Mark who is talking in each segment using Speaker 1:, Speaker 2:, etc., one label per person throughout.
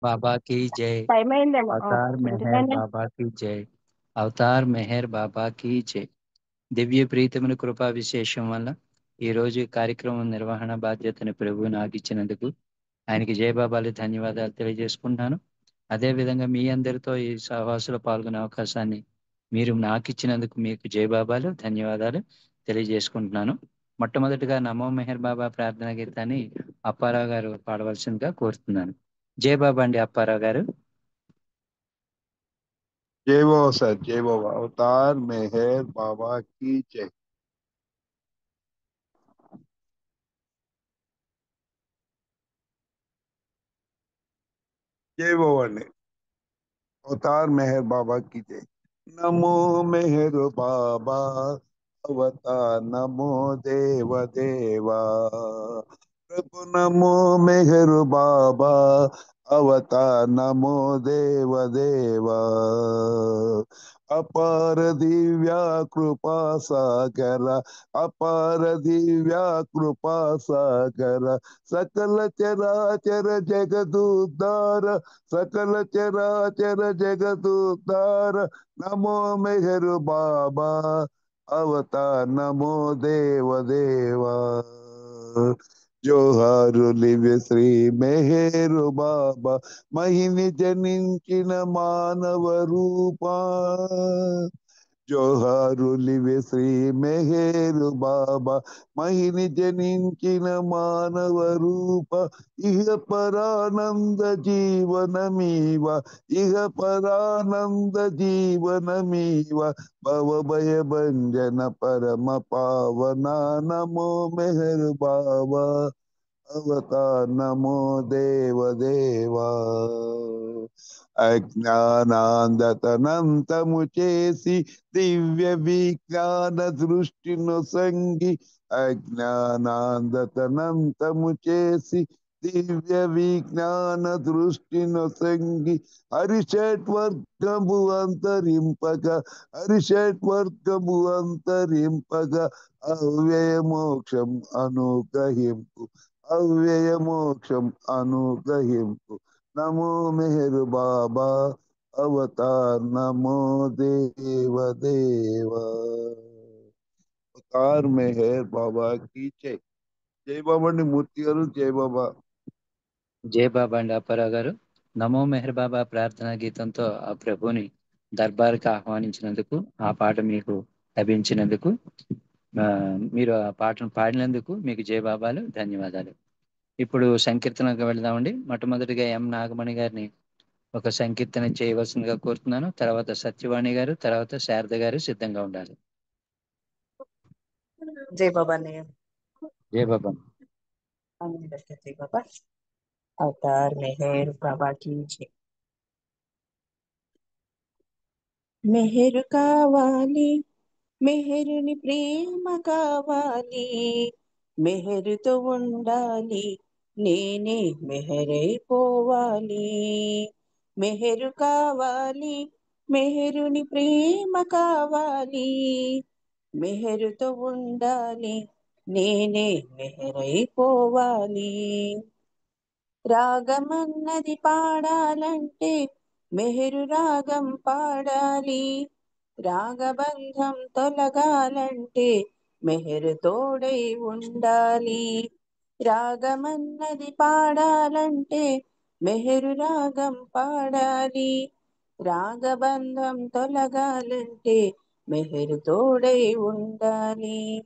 Speaker 1: बाबा की जय।
Speaker 2: టైం అయిందేమో.
Speaker 1: अवतार मेहर
Speaker 2: ఎందుకైంది?
Speaker 1: बाबा की जय। అవతార్ మెహర్ బాబా కీ జై. దివ్య ప్రీతముని కృపా విశేషం వల్ల ఈ రోజు ఈ కార్యక్రమం నిర్వహణ బాధ్యతను ప్రభువు నాకు ఇచ్చినందుకు ఆయనకి జయబాబాలు ధన్యవాదాలు తెలియజేసుకుంటున్నాను. అదేవిధంగా మీ అందరితో ఈ సహవాసులో పాల్గొనే అవకాశాన్ని మీరు నాకు ఇచ్చినందుకు మీకు జయబాబాలు ధన్యవాదాలు తెలియజేసుకుంటున్నాను. మొట్టమొదటిగా నమో మెహర్ బాబా ప్రార్థన గీతాన్ని అప్పారావు గారు పాడవలసిందిగా కోరుతున్నాను. జయబాబా అండి అప్పారావు గారు.
Speaker 3: जय बाबा सर, जय बाबा। अवतार मेहर बाबा की जय। जय बाबा ने अवतार मेहर बाबा की जय। नमो मेहर बाबा अवतार, नमो देव देवा। प्रभु नमो मेहर बाबा अवतार, नमो देव देवा। अपार दिव्या कृपा सागर, अपार दिव्या कृपा सागर। सकल चराचर जगदुद्धार, सकल चराचर जगदुद्धार। नमो मेहर बाबा अवतार, नमो देव देवा। జోహారులివి శ్రీ మెహరు బాబా, మహిని జనించిన మానవ రూపా. జోహారులివి శ్రీ మెహరు బాబా, మహిని జనించిన మానవ రూప. ఇహ పరానంద జీవనమీవ, ఇహ పరానంద జీవనమీవ। భవభయ భంజన పరమ పావన, నమో మెహర్ బాబా अवतार, नमो देव देवा। అజ్ఞానాందతనంతము చేసి దివ్య విజ్ఞాన దృష్టిను సంగి, అజ్ఞానాందతనంతము చేసి దివ్య విజ్ఞాన దృష్టిను సంగి। హరిషడ్వర్గము అంతరింపగా, హరిషడ్వర్గము అంతరింపగా। అవ్యయ మోక్షం అనుగ్రహింపు, అవ్యయ మోక్షం అనుగ్రహింపు। నమో మెహరు బాబా अवतार, नमो देव देवा। अवतार मेहर बाबा की जय। जय बाबा ने मूर्ति गाరు, जय बाबा।
Speaker 1: జయబాబా అండి అప్పారావు గారు. నమో మెహర్ బాబా ప్రార్థనా గీతంతో ఆ ప్రభుని దర్బార్కి ఆహ్వానించినందుకు, ఆ పాట మీకు లభించినందుకు, ఆ, మీరు ఆ పాటను పాడినందుకు మీకు జయబాబాలు ధన్యవాదాలు. ఇప్పుడు సంకీర్తనకు వెళ్దామండి. మొట్టమొదటిగా ఎం నాగమణి గారిని ఒక సంకీర్తన చేయవలసిందిగా కోరుతున్నాను. తర్వాత సత్యవాణి గారు, తర్వాత శారద గారు సిద్ధంగా ఉండాలి.
Speaker 2: జై బాబా అన్నయ్య.
Speaker 1: జయబాబా.
Speaker 2: అందరికీ జై బాబా. అవతార్ మెహర్ బాబా की जय। మెహరు కావాలి, మెహరుని ప్రేమ కావాలి, మెహరుతో ఉండాలి, నేనే మెహరైపోవాలి। మెహరు కావాలి, మెహరుని ప్రేమ కావాలి, మెహరుతో ఉండాలి, నేనే మెహరైపోవాలి। రాగమన్నది పాడాలంటే మెహరు రాగం పాడాలి, రాగబంధం తొలగాలంటే మెహరు తోడై ఉండాలి। రాగమన్నది పాడాలంటే మెహరు రాగం పాడాలి, రాగబంధం తొలగాలంటే మెహరు తోడై ఉండాలి।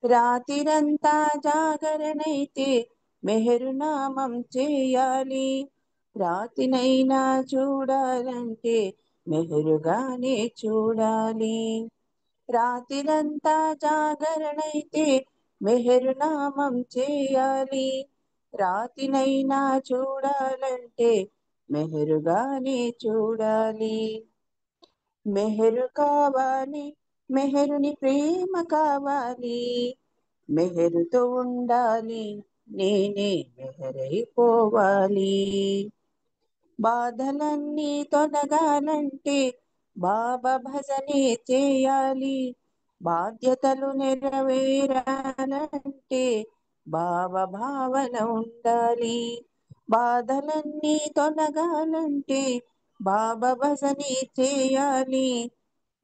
Speaker 2: రాతిరంతా జాగరణైతే మెహరు నామం చేయాలి, రాతినైనా చూడాలంటే మెహరుగానే చూడాలి। రాతిరంతా జాగరణైతే మెహరు నామం చేయాలి, రాతినైనా చూడాలంటే మెహరుగానే చూడాలి। మెహరు కావాలి, మెహరుని ప్రేమ కావాలి, మెహరుతో ఉండాలి, నేనే మెహరైపోవాలి। బాధలన్నీ తొలగాలంటే బాబా భజనే చేయాలి, బాధ్యతలు నెరవేరాలంటే బాబా భావన ఉండాలి। బాధలన్నీ తొలగాలంటే బాబా భజనే చేయాలి.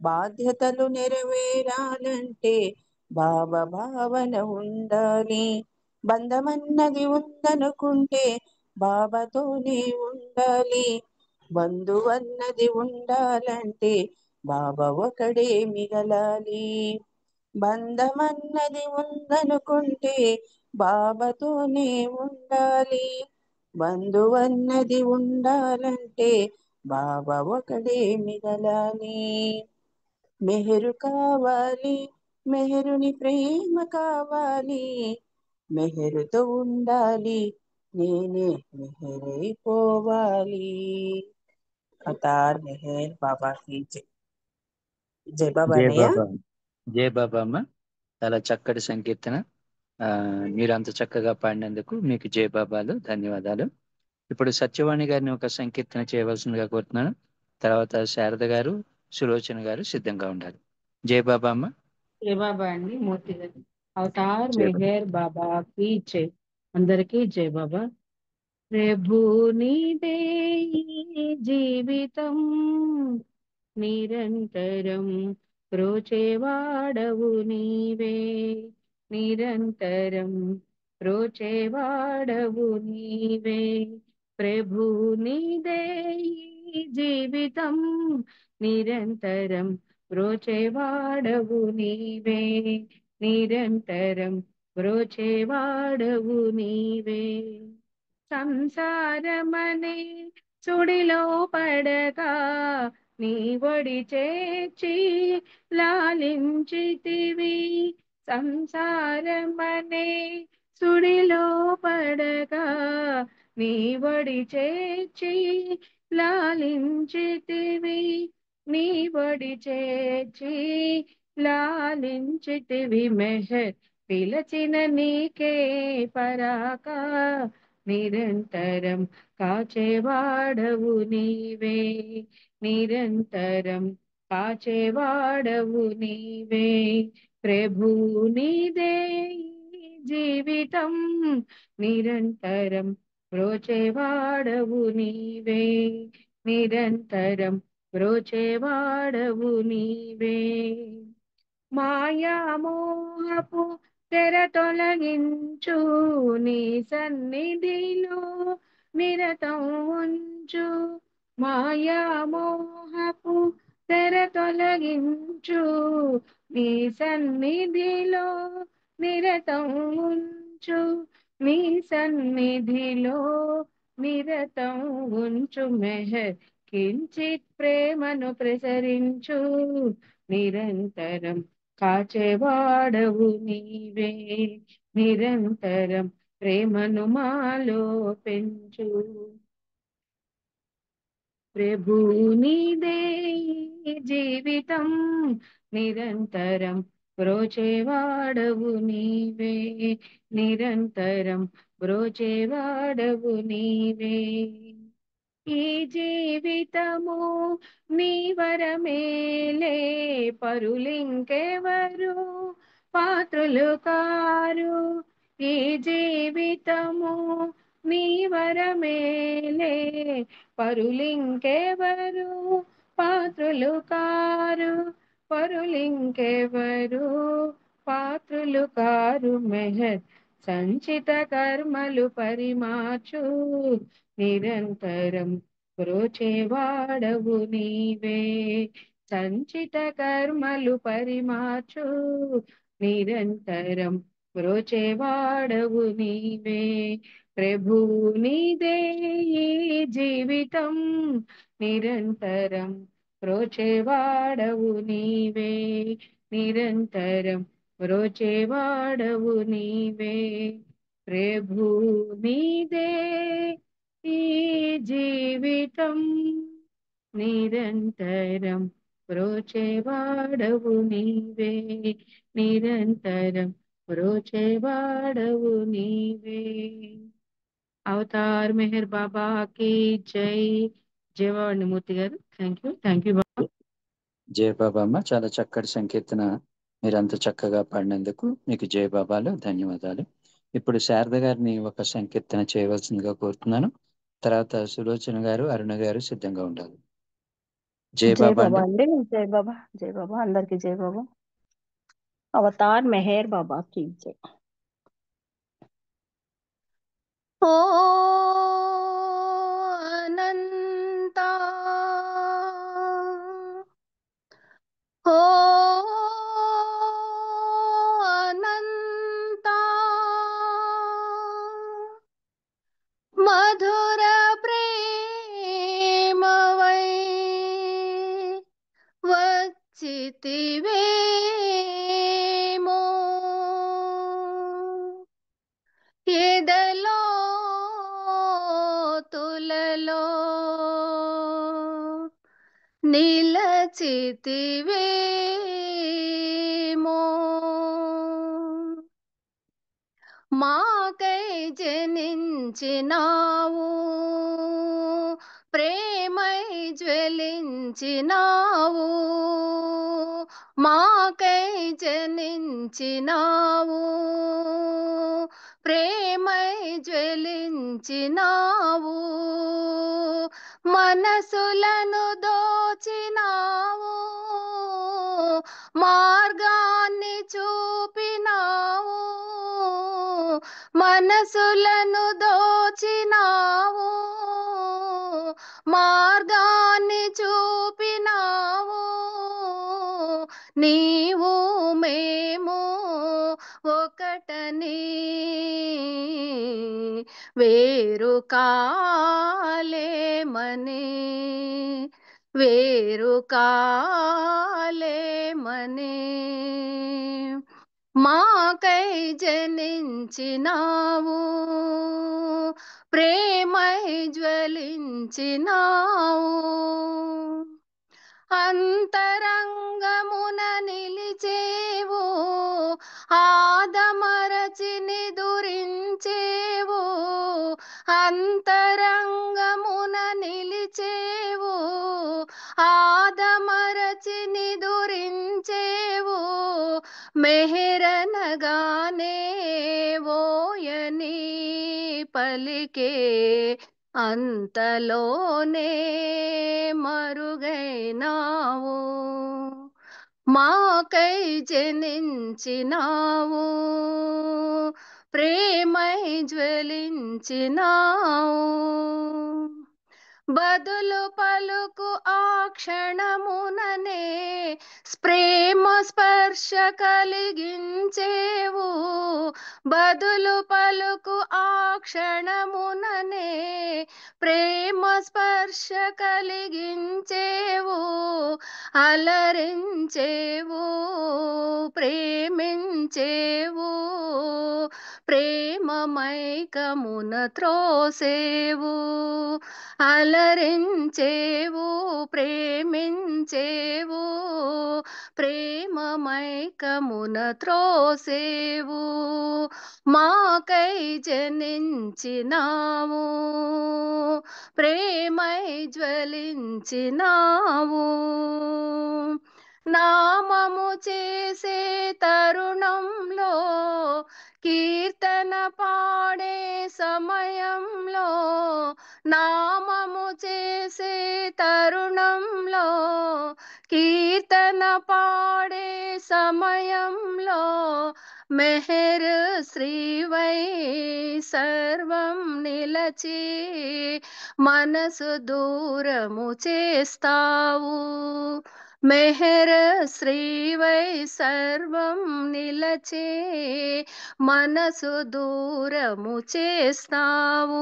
Speaker 2: బాధ్యతలు నెరవేరాలంటే బాబా భావన ఉండాలి. బంధమన్నది ఉందనుకుంటే బాబాతోనే ఉండాలి. బంధువన్నది ఉండాలంటే బాబా ఒకడే మిగలాలి. బంధమన్నది ఉందనుకుంటే బాబాతోనే ఉండాలి. బంధువన్నది ఉండాలంటే బాబా ఒకడే మిగలాలి. మెహరు కావాలి, మెహరుని ప్రేమ కావాలి. మెహరుతో ఉండాలి, నేనే మెహరైపోవాలి. అవతార్ మెహర్ బాబా की जय. జై బాబా
Speaker 1: జై
Speaker 2: అన్నయ్య.
Speaker 1: బాబా. జై బాబా అమ్మ. చాలా చక్కటి సంకీర్తన. మీరు అంత చక్కగా పాడినందుకు మీకు జై బాబాలు, ధన్యవాదాలు. ఇప్పుడు సత్యవాణి గారిని ఒక సంకీర్తన చేయవలసిందిగా కోరుతున్నాను. తర్వాత శారద గారు, సులోచన గారు సిద్ధంగా ఉండాలి. జై బాబా అమ్మ.
Speaker 4: జై బాబా అండి. మూర్తి గారు. అవతార్
Speaker 1: జై బాబా.
Speaker 4: మెహర్ బాబా కి జై. అందరికీ జై బాబా. ప్రభు నీదే ఈ జీవితం, నిరంతరం ప్రోచేవాడవు నీవే. నిరంతరం ప్రోచేవాడవు నీవే. ప్రభు నీదే ఈ జీవితం, నిరంతరం ప్రోచేవాడవు నీవే. నిరంతరం ప్రోచేవాడవు నీవే. సంసారమనే సుడిలో పడగా నీ ఒడి చేర్చి లాలించితివి. సంసారమనే సుడిలో పడగా నీ ఒడి చేర్చి లాలించితివి. నీ ఒడి చేర్చి లాలించితివి. మెహర్ పిలచిన నీకే పరాక, నిరంతరం కాచేవాడవు నీవే. నిరంతరం కాచేవాడవు నీవే. ప్రభు నీదే ఈ జీవితం, నిరంతరం ప్రోచేవాడవు నీవే. నిరంతరం ప్రోచేవాడవు నీవే. మాయామోహపు తెర తొలగించు, నీ సన్నిధిలో నిరతం ఉంచు. మాయామోహపు తెర తొలగించు, నీ సన్నిధిలో నిరతం ఉంచు. నీ సన్నిధిలో నిరతం ఉంచు. మెహర్ కించిత్ ప్రేమను ప్రసరించు. నిరంతరం కాచేవాడవు నీవే. నిరంతరం ప్రేమను మాలో పెంచు. ప్రభు నీదే ఈ జీవితం, నిరంతరం ప్రోచేవాడవు నీవే. నిరంతరం ప్రోచేవాడవు నీవే. ఈ జీవితము నీ వరమేలే, పరులింకెవరు పాత్రులు కారు. ఈ జీవితము నీ వరమేలే, పరులింకెవరు పాత్రులు కారు. పరులింకెవరు పాత్రులు కారు. మెహర్ సంచిత కర్మలు పరిమార్చు. నిరంతరం ప్రోచేవాడవు నీవే. సంచిత కర్మలు పరిమార్చు. నిరంతరం ప్రోచేవాడవు నీవే. ప్రభు నీదే ఈ జీవితం, నిరంతరం ప్రోచేవాడవు నీవే. నిరంతరం ప్రోచేవాడవు నీవే. ప్రభు నీదే ఈ జీవితం, నిరంతరం ప్రోచేవాడవు నీవే. నిరంతరం ప్రోచేవాడవు నీవే. అవతార్ మెహర్ బాబా కి జై. జయవాడి మూర్తి గారు. థ్యాంక్ యూ బాబా.
Speaker 1: జై బాబా అమ్మ. చాలా చక్కటి సంకీర్తన మీరు అంత చక్కగా పాడినందుకు మీకు జై బాబాలు, ధన్యవాదాలు. ఇప్పుడు శారద గారిని ఒక సంకీర్తన చేయవలసిందిగా కోరుతున్నాను. తర్వాత సులోచన గారు, అరుణ గారు సిద్ధంగా ఉండాలి. జై
Speaker 2: జై
Speaker 1: బాబా
Speaker 2: బాబా
Speaker 1: అండి.
Speaker 2: అండి. జై బాబా. జై బాబా. అందరికి జై బాబా. అవతార్ మెహర్ బాబా की जय. ओ अनंता, ओ अनंता, मधुर प्रेमवै వచ్చితివేమో ఎదలో తులలో నిలచితివేమో మాకై జనించినావు, ప్రేమై జ్వలించినావు. మాకై జనించినావు, ప్రేమై జ్వలించినావు. మనసులను దోచినావు, మార్గాన్ని చూపినావు. మనసులను దోచినావు, మార్గాన్ని చూపినావు. నీవు మేము ఒకటని వేరు కాలేమని, వేరు కాలేమని. మాకై జనించినావు, ప్రేమై జ్వలించినావు. అంతరంగమున నిలిచేవు, ఆదమరచి నిదురించేవు. అంతరంగమున నిలిచేవు, ఆదమరచి నిదురించేవు. మెహరనగానే ఓయని పలికే అంతలోనే మరుగైనావు. మాకై జనించినావు, ప్రేమై జ్వలించినావు. బదులు పలుకు ఆ క్షణముననే ప్రేమ స్పర్శ కలిగించేవు. బదులు పలుకు ఆ క్షణముననే ప్రేమ స్పర్శ కలిగించేవు. అలరించేవు, ప్రేమించేవు, ప్రేమ మైకమున త్రోసేవు. అలరించేవు, ప్రేమించేవు, ప్రేమ మైకమున త్రోసేవు. మాకై జనించినావు, ప్రేమై జ్వలించినావు. నామము చేసే తరుణంలో, కీర్తన పాడే సమయంలో, నామము చేసే తరుణంలో, కీర్తన పాడే సమయంలో, మెహర్ శ్రీవై సర్వం నిలచి మనసు దూరము చేస్తావు. మెహర్ శ్రీవై సర్వం నిలచే మనసు దూరము చేస్తావు.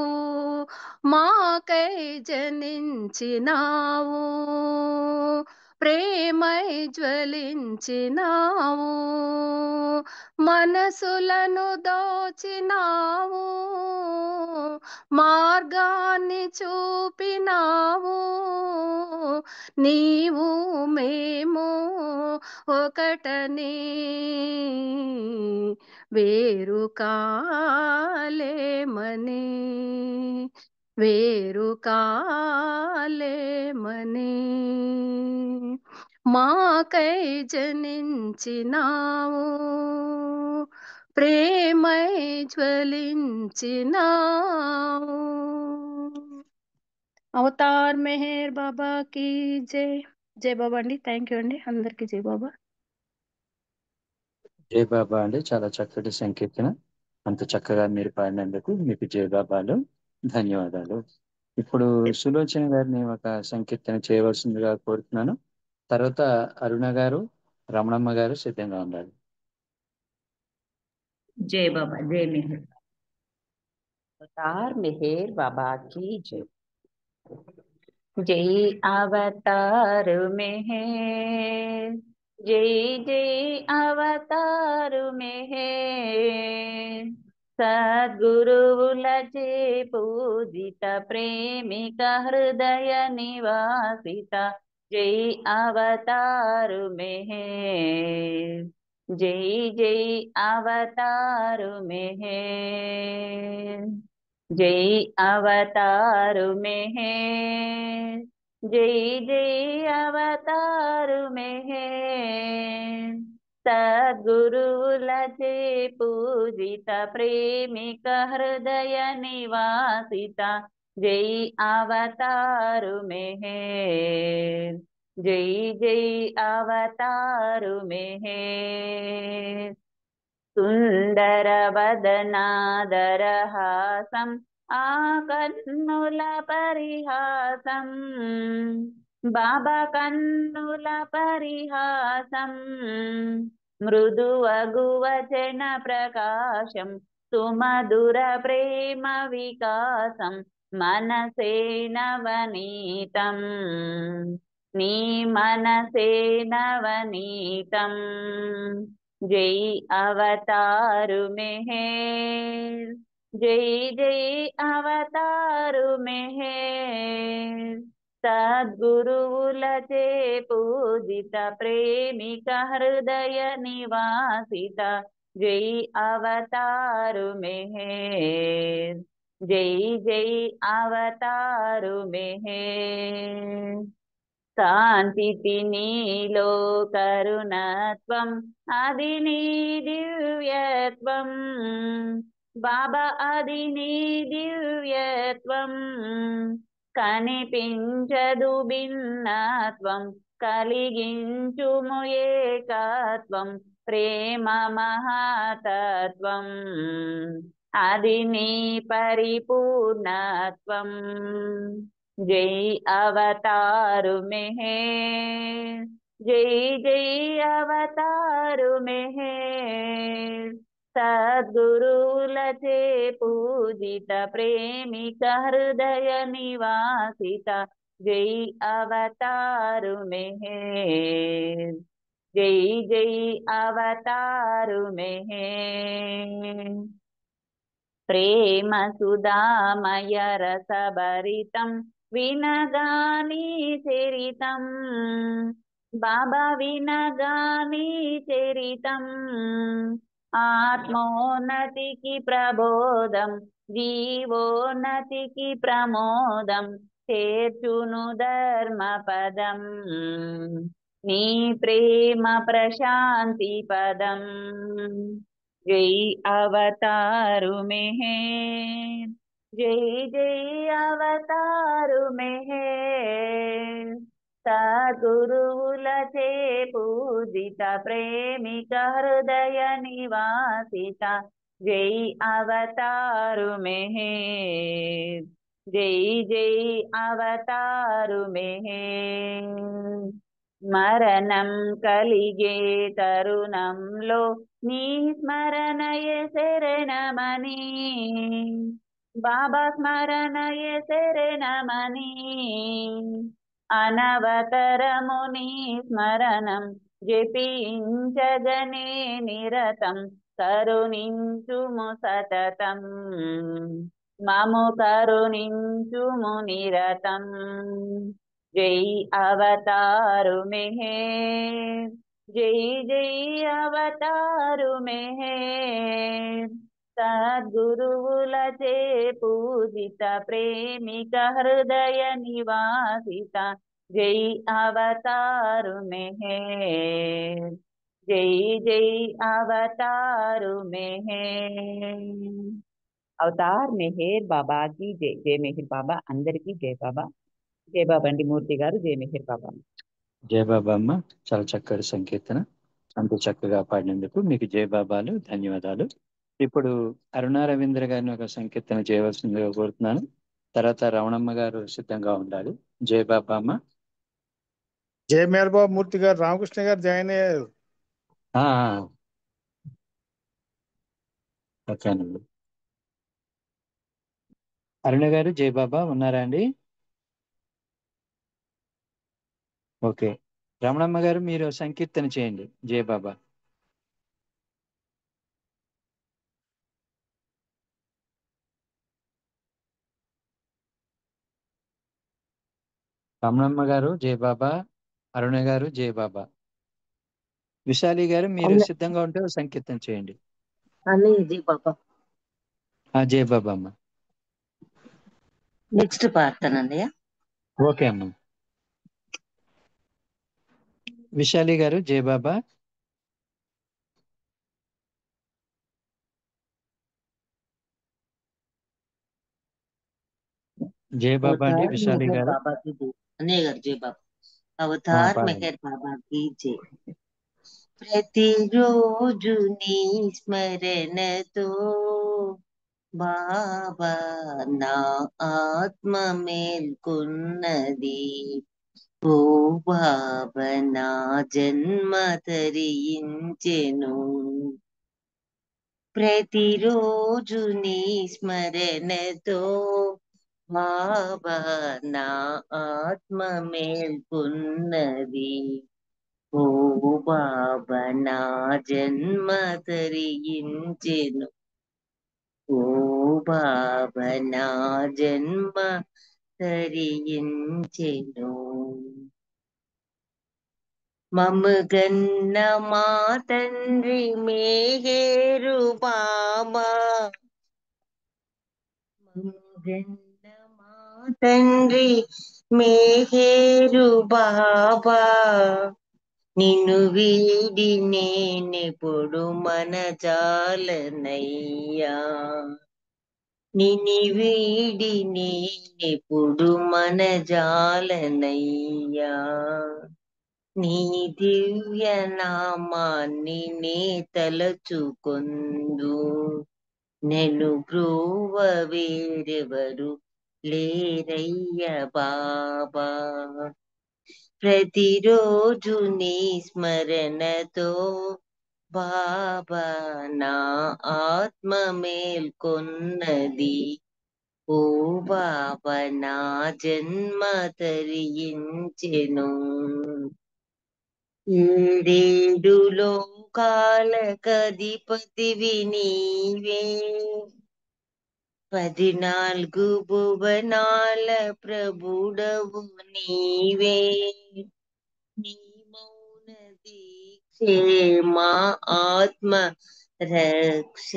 Speaker 2: మాకై జనించినావు, ప్రేమై జ్వలించినావు. మనసులను దోచినావు, మార్గాన్ని చూపినావు. నీవు మేము ఒకటని వేరు కాలేమని, వేరు కాలేమని. మాకై జనించినావు,
Speaker 4: ప్రేమై జ్వలించినావు. అవతార్ మెహర్ బాబా की జై. జై బాబా అండి. థ్యాంక్ యూ అండి. అందరికీ జై బాబా.
Speaker 1: జై బాబా అండి, చాలా చక్కటి సంకీర్తన. అంత చక్కగా మీరు పాడినందుకు మీకు జై బాబాలు ధన్యవాదాలు. ఇప్పుడు సులోచన గారిని ఒక సంకీర్తన చేయవలసిందిగా కోరుతున్నాను. తర్వాత అరుణ గారు, రమణమ్మ గారు సిద్ధంగా ఉండాలి.
Speaker 5: जय बाबा जय मेहर।
Speaker 2: अवतार मेहर बाबा की जय। जय अवतार मेहर, जय जय अवतार मेहर, सद्गुरुवुलचे पूजित प्रेमिक हृदय निवासित, जय अवतार मेहर, जय जय अवतार मेहर, जय अवतार मेहर, जय जय अवतार मेहर, सद्गुरुवुलचे पूजित प्रेमिक हृदय निवासित, जय अवतार मेहर, जय जय अवतार मेहर, सुंदर वदनादरहासं आकन्नुल परिहासं, बाबा कन्नुल परिहासं, मृदु अगुवचन प्रकाशं सुमधुर प्रेम विकासं, मनसे नवनीतं नी मनसे नवनीतं, जय अवतार मेहर, जय जय अवतार मेहर, सद्गुरुवुलचे पूजित प्रेमिक हृदय निवासित, जय अवतार मेहर, जय जय अवतार मेहर, శాంతి నీలో కరుణత్వం అది నీ దివ్యత్వం, బాబా అది నీ దివ్యత్వం, కనిపించదు భిన్నత్వం కలిగించుము ఏకత్వం, ప్రేమ మహాతత్వం అది నీ పరిపూర్ణత్వం, जय अवतार मेहर, जय जय अवतार मेहर, सद्गुरुवुलचे पूजित प्रेमिक हृदय निवासित, जय अवतार मेहर, जय जय अवतार मेहर, प्रेम सुधामय रसभरितं विनगानि चरितं, बाबा विनगानि चरितं, आत्मोन्नतिकी प्रबोधं जीवोन्नतिकी प्रमोदं, చేర్చును ధర్మపదం నీ ప్రేమ ప్రశాంతి పదం, जय अवतार मेहर, जय जय अवतार मेहर, सद्गुरुवुलचे पूजित प्रेमिक हृदय निवासित, जय अवतार मेहर, जय जय अवतार मेहर, మరణం కలిగే తరుణంలో నీ స్మరణయే శరణమని, బాబా స్మరణయే శరణమని, అనవతరము నీ స్మరణం జపించగనే నిరతం, కరుణించుము సతతం మము కరుణించుము నిరతం, जय अवतार मेहर, जय जय अवतार मेहर, सद्गुरुवुलचे पूजित प्रेमिक हृदय निवासित, जय अवतार मेहर, జై జై అవతారు మెహర్. అవతార్ మెహర్ బాబాకి జై. జై మెహర్ బాబా అందరికీ జై బాబా. జై బాబా అండి మూర్తి గారు. జై మెహర్ బాబా.
Speaker 1: జయ బాబా అమ్మ, చాలా చక్కటి సంకీర్తన, అంత చక్కగా పాడినందుకు మీకు జయ బాబాలు, ధన్యవాదాలు. ఇప్పుడు అరుణా రవీంద్ర గారిని ఒక సంకీర్తన చేయవలసిందిగా కోరుతున్నాను. తర్వాత రమణమ్మ గారు సిద్ధంగా ఉండాలి. జయ బాబా అమ్మ.
Speaker 5: జయ మేరబాబు మూర్తి గారు, రామకృష్ణ గారు జాయిన్ అయ్యారు.
Speaker 1: ఆ, ఓకేనండి. అరుణ గారు, జయ బాబా ఉన్నారా అండి? ఓకే, రమణమ్మ గారు మీరు సంకీర్తన చేయండి జయ బాబా. రమణమ్మ గారు జయ బాబా, అరుణ గారు జయ బాబా. విశాలి గారు మీరు సిద్ధంగా ఉంటే ఒక సంకీర్తన చేయండి.
Speaker 6: జై బాబా.
Speaker 1: జయ బాబా అమ్మ.
Speaker 6: నెక్స్ట్ పాడతానండి.
Speaker 1: ఓకే అమ్మ. విశాలి గారు జయ బాబా. జయ బాబా అండి,
Speaker 6: అవతార్
Speaker 1: విశాలి
Speaker 6: మెహర్
Speaker 1: గారు.
Speaker 6: బాబాకి జై. అన్నయ్య గారు జై బాబా. అవతార్
Speaker 1: పాడండి.
Speaker 6: మెహర్ బాబాకి జై. ప్రతిరోజు నీ స్మరణతో బాబా నా ఆత్మ మేల్కొన్నది. ఓ బాబా నా జన్మ తరించెను. ప్రతిరోజు నీ స్మరణతో బాబా నా ఆత్మ మేల్కొన్నది. ఓ బాబా నా జన్మ తరించెను. ఓ బాబా నా జన్మ తరించెను. మమగన్న మా తండ్రి మేహేరు బాబా. మమగన్న మా తండ్రి మేహేరు బాబా. నిన్ను వీడి నేనెప్పుడు మన జాలనయ్యా. నిన్ను వీడి నేనెప్పుడు మన జాలనయ్యా. నీ దివ్య నామాన్ని నే తలచుకొందు. నేను బ్రోవ వేరెవరు లేరయ్య బాబా. ప్రతిరోజు నీ స్మరణతో బాబా నా ఆత్మ మేల్కొన్నది. ఓ బాబా నా జన్మ తరించెను. ఏడేడు లోకాలకధిపతివి నీవే. 14 భువనాల ప్రభుడవు నీవే. నీ మౌన దీక్షే మా ఆత్మ రక్ష.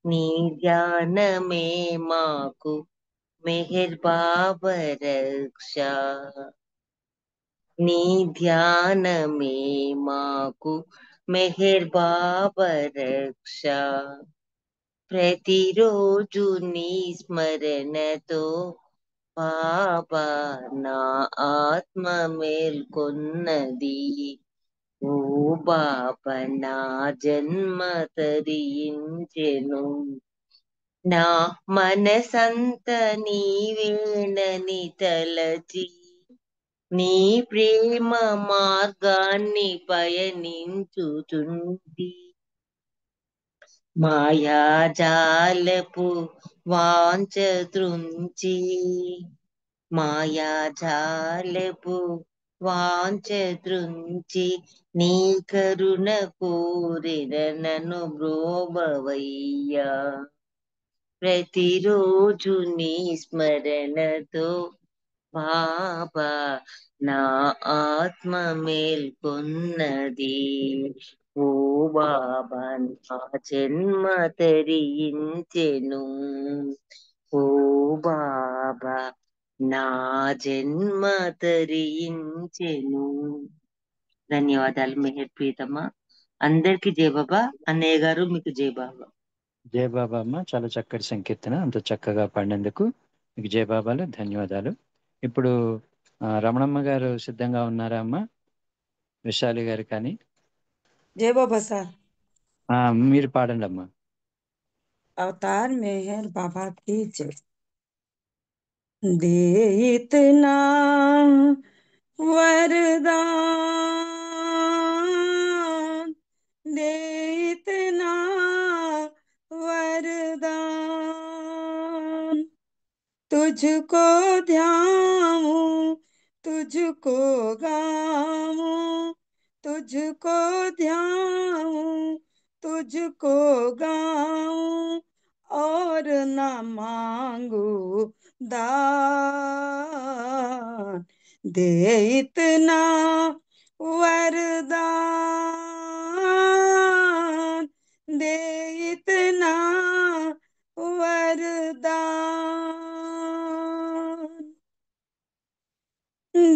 Speaker 6: నీ ధ్యానమే మాకు మెహర్ బాబా రక్ష. నీ ధ్యానమే మాకు మెహర్ బాబా రక్ష. ప్రతిరోజు నీ స్మరణతో బాబా నా ఆత్మ మేల్కొన్నది. ఓ బాబా నా జన్మ తరించెను. నా మనసంత నీవేనని తలచి నీ ప్రేమ మార్గాన్ని పయనించుచుంటి. మాయాజాలపు వాంఛ త్రుంచి. మాయాజాలపు వాంఛ త్రుంచి. నీ కరుణ కోరిన నన్ను బ్రోబవయ్యా. ప్రతిరోజు నీ స్మరణతో బాబా నా ఆత్మ మేల్కొన్నది. ఓ బాబా నా జన్మ తరించెను. ఓ బాబా నా జన్మ తరించెను. ధన్యవాదాలు మెహర్ ప్రీతమ్మ. అందరికి జై బాబా. అన్నయ్య గారు మీకు జై బాబా.
Speaker 1: జయ బాబా అమ్మ, చాలా చక్కటి సంకీర్తన, అంత చక్కగా పాడినందుకు మీకు జయ బాబాలు, ధన్యవాదాలు. ఇప్పుడు రమణమ్మ గారు సిద్ధంగా ఉన్నారా అమ్మ? విశాలి గారు కానీ
Speaker 7: जय बाबा साहब।
Speaker 1: మీరు పాడండి అమ్మా.
Speaker 7: अवतार मेहर बाबा की जय। दे इतना वरदान, दे इतना वरदान, तुझको ध्याऊं तुझको गाऊं, तुझको ध्याऊं तुझको गाऊं, और न मांगू दान। दे इतना वरदान, दे इतना वरदान।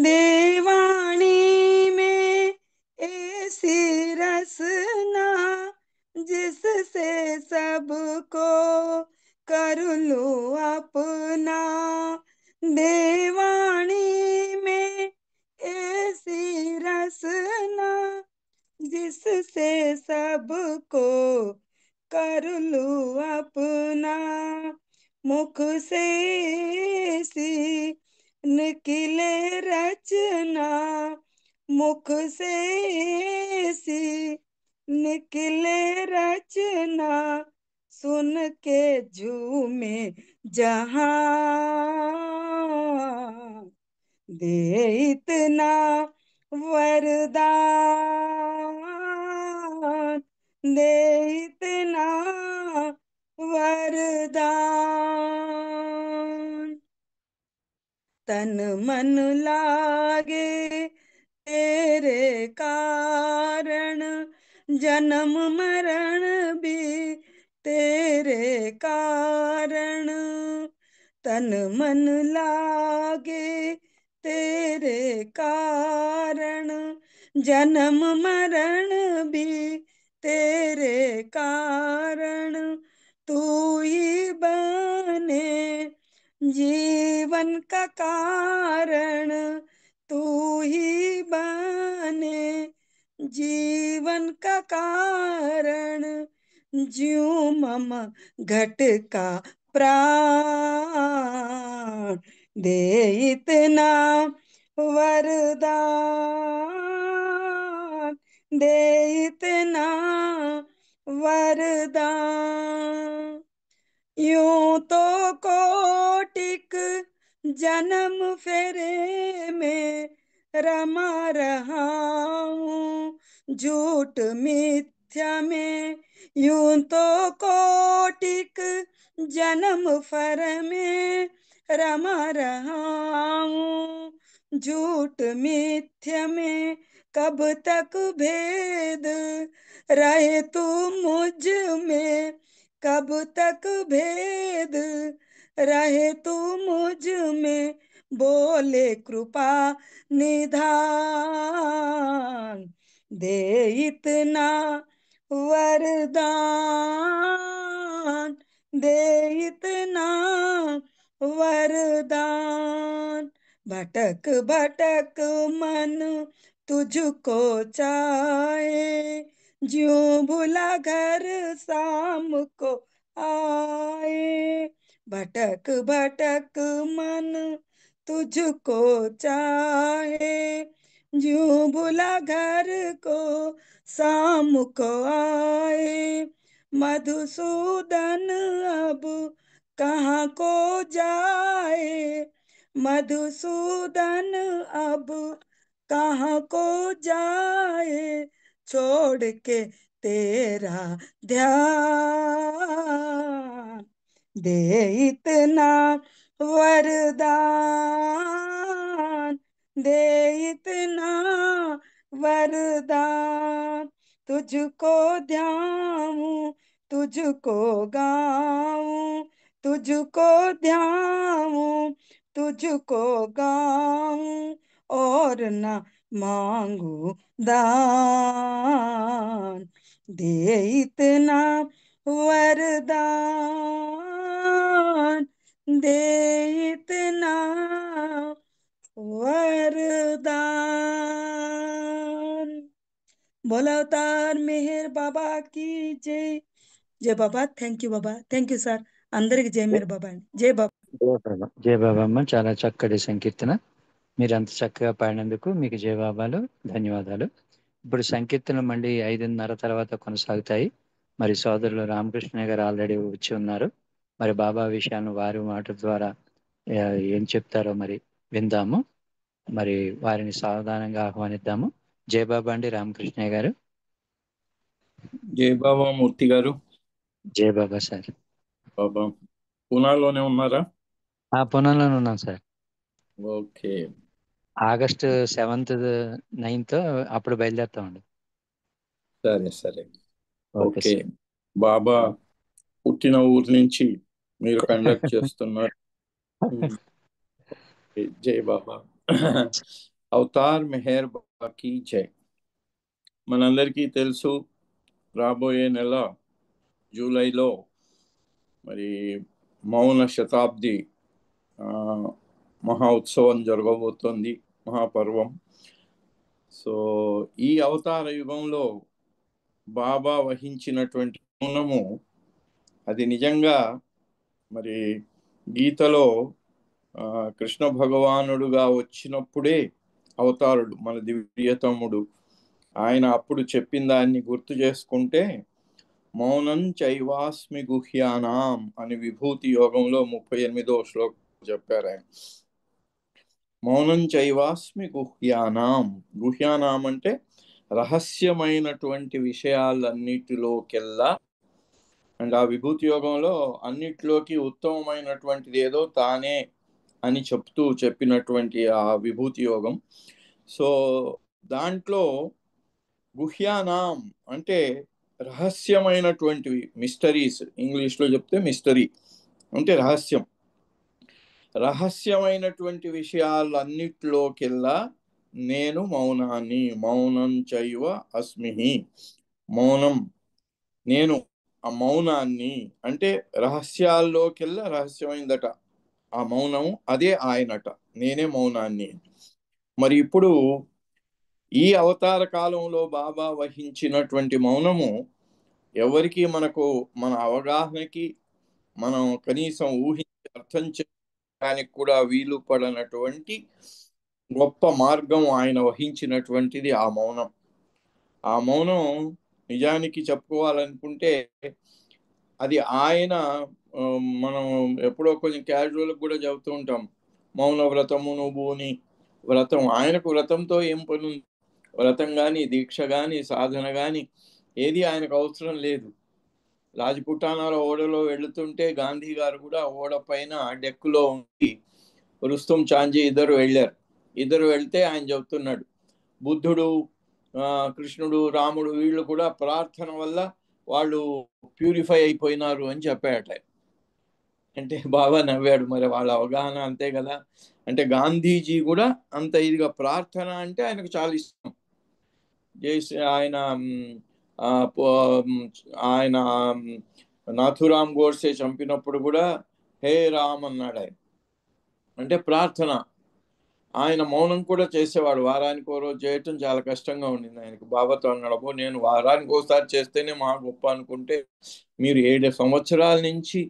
Speaker 7: देवाणी में ऐसी रसना, जिससे सबको कर लूं अपना। देवाणी में ऐसी रसना, जिससे सबको कर लूं अपना। मुख से ऐसी निकले रचना, मुख से ऐसी निकले रचना, सुन के झूमे जहां। दे इतना वरदान, दे इतना वरदान। तन मन लागे तेरे कारण, जन्म मरण भी तेरे कारण। तन मन लागे तेरे कारण, जन्म मरण भी तेरे कारण। तू ही बने जीवन का कारण, तू ही बने जीवन का कारण। ज्यों मम घट का प्राण, दे इतना वरदान, दे इतना वरदान। यूं तो कोटिक जन्म फेरे में रमा रहा हूँ झूठ मिथ्या में। यूं तो कोटिक जन्म फर में रमा रहा हूँ झूठ मिथ्या में। कब तक भेद रहे तू मुझ में, कब तक भेद रहे तू मुझ में। बोले कृपा निधान, दे इतना वरदान, दे इतना वरदान। भटक भटक मन तुझको चाहे, ज्यों भुला घर शाम को आए। भटक भटक मन तुझको चाहे, ज्यों भुला घर को शाम को आए। मधुसूदन अब कहाँ को जाए, मधुसूदन अब कहाँ को जाए। छोड़ के तेरा ध्यान, दे इतना वरदान, दे इतना वरदान। तुझको ध्याऊं तुझको गाऊं, तुझको ध्याऊं तुझको गाऊं, और और न मांगू दान, दे इतना वरदान, दे इतना वरदान। बोला अवतार मेहर बाबा की जय। जय Baba. Thank you Baba. Thank you sir. అందరికి జై మేర్ బాబా అండి. జై బాబా.
Speaker 1: జయ బాబమ్మ, చాలా చక్కటి సంకీర్తన. మీరు అంత చక్కగా పాడినందుకు మీకు జయబాబాలు, ధన్యవాదాలు. ఇప్పుడు సంకీర్తనలు మళ్ళీ 5:30 తర్వాత కొనసాగుతాయి. మరి సోదరులు రామకృష్ణ గారు ఆల్రెడీ వచ్చి ఉన్నారు. మరి బాబా విషయాన్ని వారి మాట ద్వారా ఏం చెప్తారో మరి విందాము. మరి వారిని సావధానంగా ఆహ్వానిద్దాము. జయబాబా అండి రామకృష్ణ గారు.
Speaker 8: జయ బాబా మూర్తి గారు.
Speaker 1: జయ బాబా సార్.
Speaker 8: బాబా పూనాలోనే ఉన్నారా?
Speaker 1: పూనాలోనే ఉన్నాం sir.
Speaker 8: Okay.
Speaker 1: August 7th 9th అప్పుడు బయలుదేరుతామండి.
Speaker 8: సరే సరే.
Speaker 1: Okay
Speaker 8: okay. బాబా పుట్టిన ఊరు నుంచి మీరు కండక్ట్ చేస్తున్నారు. జై బాబా. అవతార్ మెహర్ బాబా की జై. మనందరికీ తెలుసు, రాబోయే నెల జూలైలో మరి మౌన శతాబ్ది మహా ఉత్సవం జరగబోతోంది, మహాపర్వం. సో ఈ అవతార యుగంలో బాబా వహించినటువంటి మౌనము అది నిజంగా మరి గీతలో కృష్ణ భగవానుడుగా వచ్చినప్పుడే అవతారుడు మన దివ్యతముడు ఆయన అప్పుడు చెప్పిన దాన్ని గుర్తు చేసుకుంటే, మౌనం చైవాస్మి గుహ్యానాం అని విభూతి యోగంలో 38వ శ్లోకం చెప్పారు ఆయన. మౌనం చైవాస్మి గుహ్యానాం. గుహ్యానాం అంటే రహస్యమైనటువంటి విషయాలన్నిటిలోకెల్లా, అండ్ ఆ విభూతి యోగంలో అన్నిటిలోకి ఉత్తమమైనటువంటిది ఏదో తానే అని చెప్పినటువంటి ఆ విభూతి యోగం. సో దాంట్లో గుహ్యానాం అంటే రహస్యమైనటువంటివి, మిస్టరీస్. ఇంగ్లీష్లో చెప్తే మిస్టరీ అంటే రహస్యం. రహస్యమైనటువంటి విషయాలన్నిటిలోకెల్లా నేను మౌనాన్ని, మౌనం చైవ అస్మిహి. మౌనం నేను, ఆ మౌనాన్ని అంటే రహస్యాల్లోకెల్లా రహస్యమైందట ఆ మౌనం, అదే ఆయనట, నేనే మౌనాన్ని. మరి ఇప్పుడు ఈ అవతార కాలంలో బాబా వహించినటువంటి మౌనము ఎవరికి మనకు మన అవగాహనకి మనం కనీసం ఊహించి అర్థం చేయడానికి కూడా వీలు పడనటువంటి గొప్ప మార్గం ఆయన వహించినటువంటిది ఆ మౌనం. ఆ మౌనం నిజానికి చెప్పుకోవాలనుకుంటే అది ఆయన, మనం ఎప్పుడో కొంచెం క్యాజువల్ కూడా చెబుతూ ఉంటాం, మౌన వ్రతము నువ్వుని వ్రతం. ఆయనకు వ్రతంతో ఏం పని? వ్రతం కానీ, దీక్ష కానీ, సాధన కానీ ఏది ఆయనకు అవసరం లేదు. రాజపుటానాలో ఓడలో వెళుతుంటే గాంధీ గారు కూడా ఓడ పైన డెక్కులో ఉండి రుస్తుం చాంజీ ఇద్దరు వెళ్ళారు. ఇద్దరు వెళ్తే ఆయన చెబుతున్నాడు, బుద్ధుడు, కృష్ణుడు, రాముడు వీళ్ళు కూడా ప్రార్థన వల్ల వాళ్ళు ప్యూరిఫై అయిపోయినారు అని చెప్పాడట. అంటే బాబా నవ్వాడు. మరి వాళ్ళ అవగాహన అంతే కదా. అంటే గాంధీజీ కూడా అంత ఇదిగా ప్రార్థన అంటే ఆయనకు చాలా ఇష్టం. ఆయన నాథురామ్ గోడ్సే చంపినప్పుడు కూడా హే రామ్ అన్నాడు ఆయన. అంటే ప్రార్థన. ఆయన మౌనం కూడా చేసేవాడు. వారానికి ఓ రోజు చేయటం చాలా కష్టంగా ఉండింది ఆయనకు. బాబాతో అన్నాడు, నేను వారానికి ఒకసారి చేస్తేనే మా గొప్ప అనుకుంటే మీరు 7 సంవత్సరాల నుంచి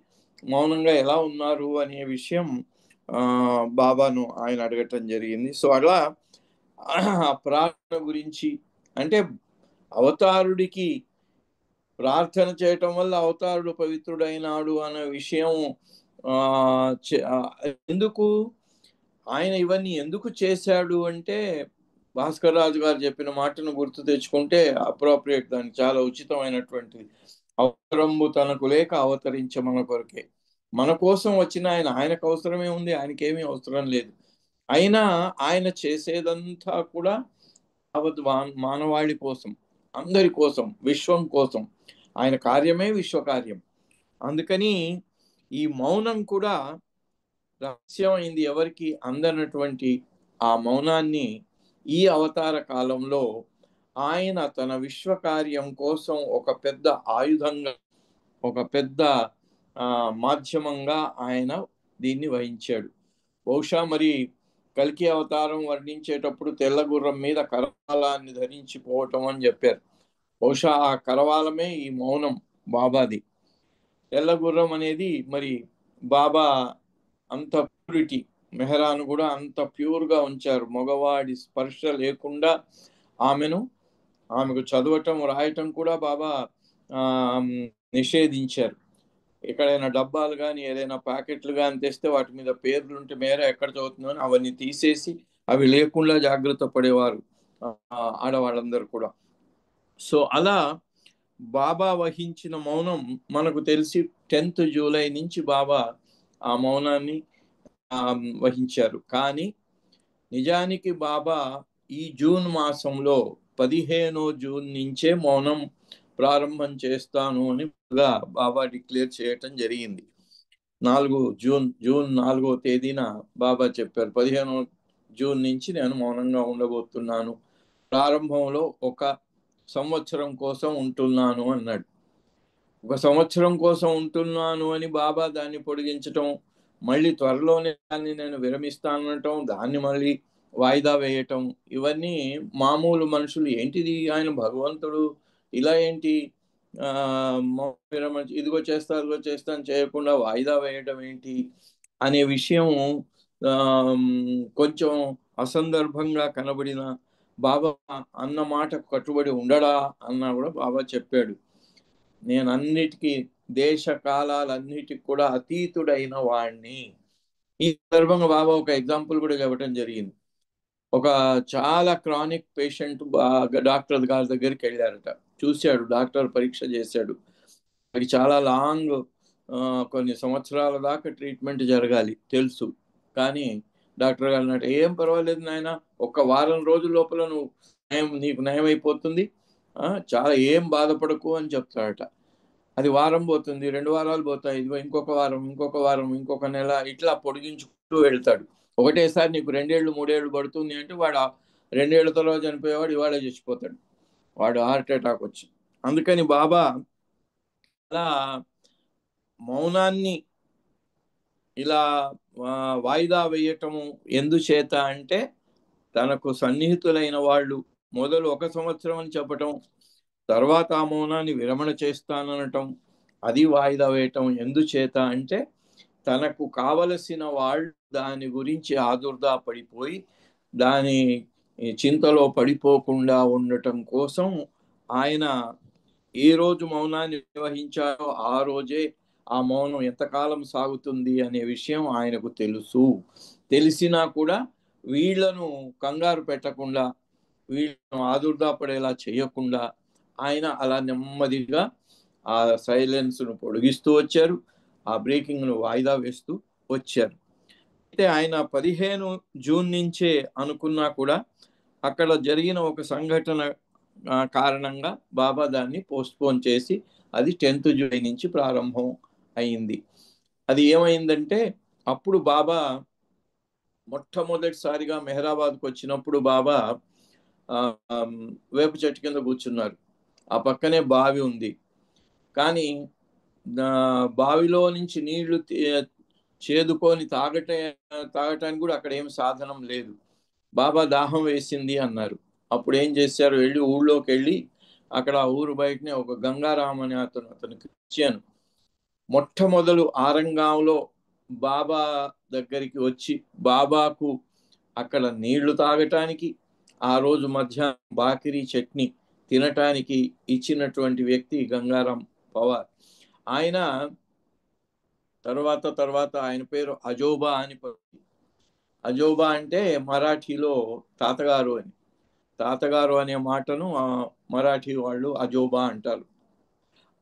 Speaker 8: మౌనంగా ఎలా ఉన్నారు అనే విషయం బాబాను ఆయన అడగటం జరిగింది. సో అలా ప్రార్థన గురించి, అంటే అవతారుడికి ప్రార్థన చేయటం వల్ల అవతారుడు పవిత్రుడైనాడు అనే విషయం ఎందుకు ఆయన ఇవన్నీ ఎందుకు చేశాడు అంటే, భాస్కర్ రాజు గారు చెప్పిన మాటను గుర్తు తెచ్చుకుంటే అప్రోప్రియేట్, దానికి చాలా ఉచితమైనటువంటిది. అవసరంబు తనకు లేక అవతరించే మన కొరకే. మన కోసం వచ్చిన ఆయన, ఆయనకు అవసరమే ఉంది, ఆయనకేమీ అవసరం లేదు. అయినా ఆయన చేసేదంతా కూడా మానవాళి కోసం, అందరి కోసం, విశ్వం కోసం. ఆయన కార్యమే విశ్వకార్యం. అందుకని ఈ మౌనం కూడా రహస్యమైంది, ఎవరికి అందనటువంటి ఆ మౌనాన్ని ఈ అవతార కాలంలో ఆయన తన విశ్వకార్యం కోసం ఒక పెద్ద ఆయుధంగా, ఒక పెద్ద మాధ్యమంగా ఆయన దీన్ని వహించాడు. బహుశా మరి కల్కి అవతారం వర్ణించేటప్పుడు తెల్ల గుర్రం మీద కరవాలాన్ని ధరించిపోవటం అని చెప్పారు. బహుశా ఆ కరవాలమే ఈ మౌనం బాబాది. తెల్ల గుర్రం అనేది మరి బాబా అంత ప్యూరిటీ, మెహరాను కూడా అంత ప్యూర్గా ఉంచారు. మగవాడి స్పర్శ లేకుండా ఆమెకు చదవటం రాయటం కూడా బాబా నిషేధించారు. ఎక్కడైనా డబ్బాలు కానీ ఏదైనా ప్యాకెట్లు కానీ తెస్తే వాటి మీద పేర్లుంటే మేర ఎక్కడ చదువుతుందో అని అవన్నీ తీసేసి అవి లేకుండా జాగ్రత్త పడేవారు ఆడవాళ్ళందరూ కూడా. సో అలా బాబా వహించిన మౌనం మనకు తెలిసి 10th జూలై నుంచి బాబా ఆ మౌనాన్ని వహించారు. కానీ నిజానికి బాబా ఈ జూన్ మాసంలో 15వ జూన్ నుంచే మౌనం ప్రారంభం చేస్తాను అని బాబా డిక్లేర్ చేయటం జరిగింది. జూన్ 4వ తేదీన బాబా చెప్పారు, 15వ జూన్ నుంచి నేను మౌనంగా ఉండబోతున్నాను, ప్రారంభంలో 1 సంవత్సరం కోసం ఉంటున్నాను అన్నాడు. 1 సంవత్సరం కోసం ఉంటున్నాను అని బాబా దాన్ని పొడిగించటం, మళ్ళీ త్వరలోనే దాన్ని నేను విరమిస్తానటం, దాన్ని మళ్ళీ వాయిదా వేయటం, ఇవన్నీ మామూలు మనుషులు ఏంటిది ఆయన భగవంతుడు ఇలా ఏంటి ఇదిగో చేస్తాను చేయకుండా వాయిదా వేయటం ఏంటి అనే విషయం కొంచెం అసందర్భంగా కనబడిన బాబా అన్న మాటకు కట్టుబడి ఉండడా అన్నా కూడా బాబా చెప్పాడు, నేను అన్నిటికీ దేశ కాలాలన్నిటికి కూడా అతీతుడైన వాణ్ణి. ఈ సందర్భంగా బాబా ఒక ఎగ్జాంపుల్ కూడా చెప్పడం జరిగింది. ఒక చాలా క్రానిక్ పేషెంట్ డాక్టర్ గారి దగ్గరికి వెళ్ళారట. చూశాడు, డాక్టర్ పరీక్ష చేశాడు. అది చాలా లాంగ్, కొన్ని సంవత్సరాల దాకా ట్రీట్మెంట్ జరగాలి తెలుసు. కానీ డాక్టర్ గారు అన్నట్టు ఏం పర్వాలేదు నాయన, 1 వారం రోజుల లోపల నీకు నయమైపోతుంది, చాలా ఏం బాధపడకు అని చెప్తాడట. అది వారం పోతుంది, 2 వారాలు పోతాయి, ఇంకొక వారం, ఇంకొక నెల, ఇట్లా పొడిగించుకుంటూ వెళ్తాడు. ఒకటేసారి నీకు 2 ఏళ్ళు 3 ఏళ్ళు పడుతుంది అంటే వాడు 2 ఏళ్ల తర్వాత చనిపోయేవాడు ఇవాళే చచ్చిపోతాడు, వాడు హార్ట్ అటాక్ వచ్చి. అందుకని బాబా అలా మౌనాన్ని ఇలా వాయిదా వేయటము ఎందుచేత అంటే, తనకు సన్నిహితులైన వాళ్ళు మొదలు 1 సంవత్సరం అని చెప్పటం, తర్వాత ఆ మౌనాన్ని విరమణ చేస్తాననటం, అది వాయిదా వేయటం ఎందుచేత అంటే, తనకు కావలసిన వాళ్ళు దాని గురించి ఆదుర్దా పడిపోయి దాని చింతలో పడిపోకుండా ఉండటం కోసం ఆయన ఏ రోజు మౌనాన్ని నిర్వహించారో ఆ రోజే ఆ మౌనం ఎంతకాలం సాగుతుంది అనే విషయం ఆయనకు తెలుసు. తెలిసినా కూడా వీళ్లను కంగారు పెట్టకుండా, వీళ్ళను ఆదుర్దా పడేలా చేయకుండా ఆయన అలా నెమ్మదిగా ఆ సైలెన్స్ను పొడిగిస్తూ వచ్చారు, ఆ బ్రేకింగ్ను వాయిదా వేస్తూ వచ్చారు. అయితే ఆయన 15 జూన్ నుంచే అనుకున్నా కూడా అక్కడ జరిగిన ఒక సంఘటన కారణంగా బాబా దాన్ని పోస్ట్పోన్ చేసి అది 10th జూలై నుంచి ప్రారంభం అయింది. అది ఏమైందంటే, అప్పుడు బాబా మొట్టమొదటిసారిగా మెహరాబాద్కు వచ్చినప్పుడు బాబా వేప చెట్టు కింద కూర్చున్నారు. ఆ పక్కనే బావి ఉంది, కానీ బావిలో నుంచి నీళ్లు చేదుకొని తాగటానికి కూడా అక్కడ ఏం సాధనం లేదు. బాబా దాహం వేసింది అన్నారు. అప్పుడు ఏం చేశారు, వెళ్ళి ఊళ్ళోకి వెళ్ళి అక్కడ ఊరు బయటనే ఒక గంగారాం అని అతను క్రిస్టియన్, మొట్టమొదలు ఆరంగాంలో బాబా దగ్గరికి వచ్చి బాబాకు అక్కడ నీళ్లు తాగటానికి, ఆ రోజు మధ్యాహ్నం బాకిరీ చట్నీ తినటానికి ఇచ్చినటువంటి వ్యక్తి గంగారాం పవార్. ఆయన తర్వాత ఆయన పేరు అజోబా అని. అజోబా అంటే మరాఠీలో తాతగారు అని. తాతగారు అనే మాటను మరాఠీ వాళ్ళు అజోబా అంటారు.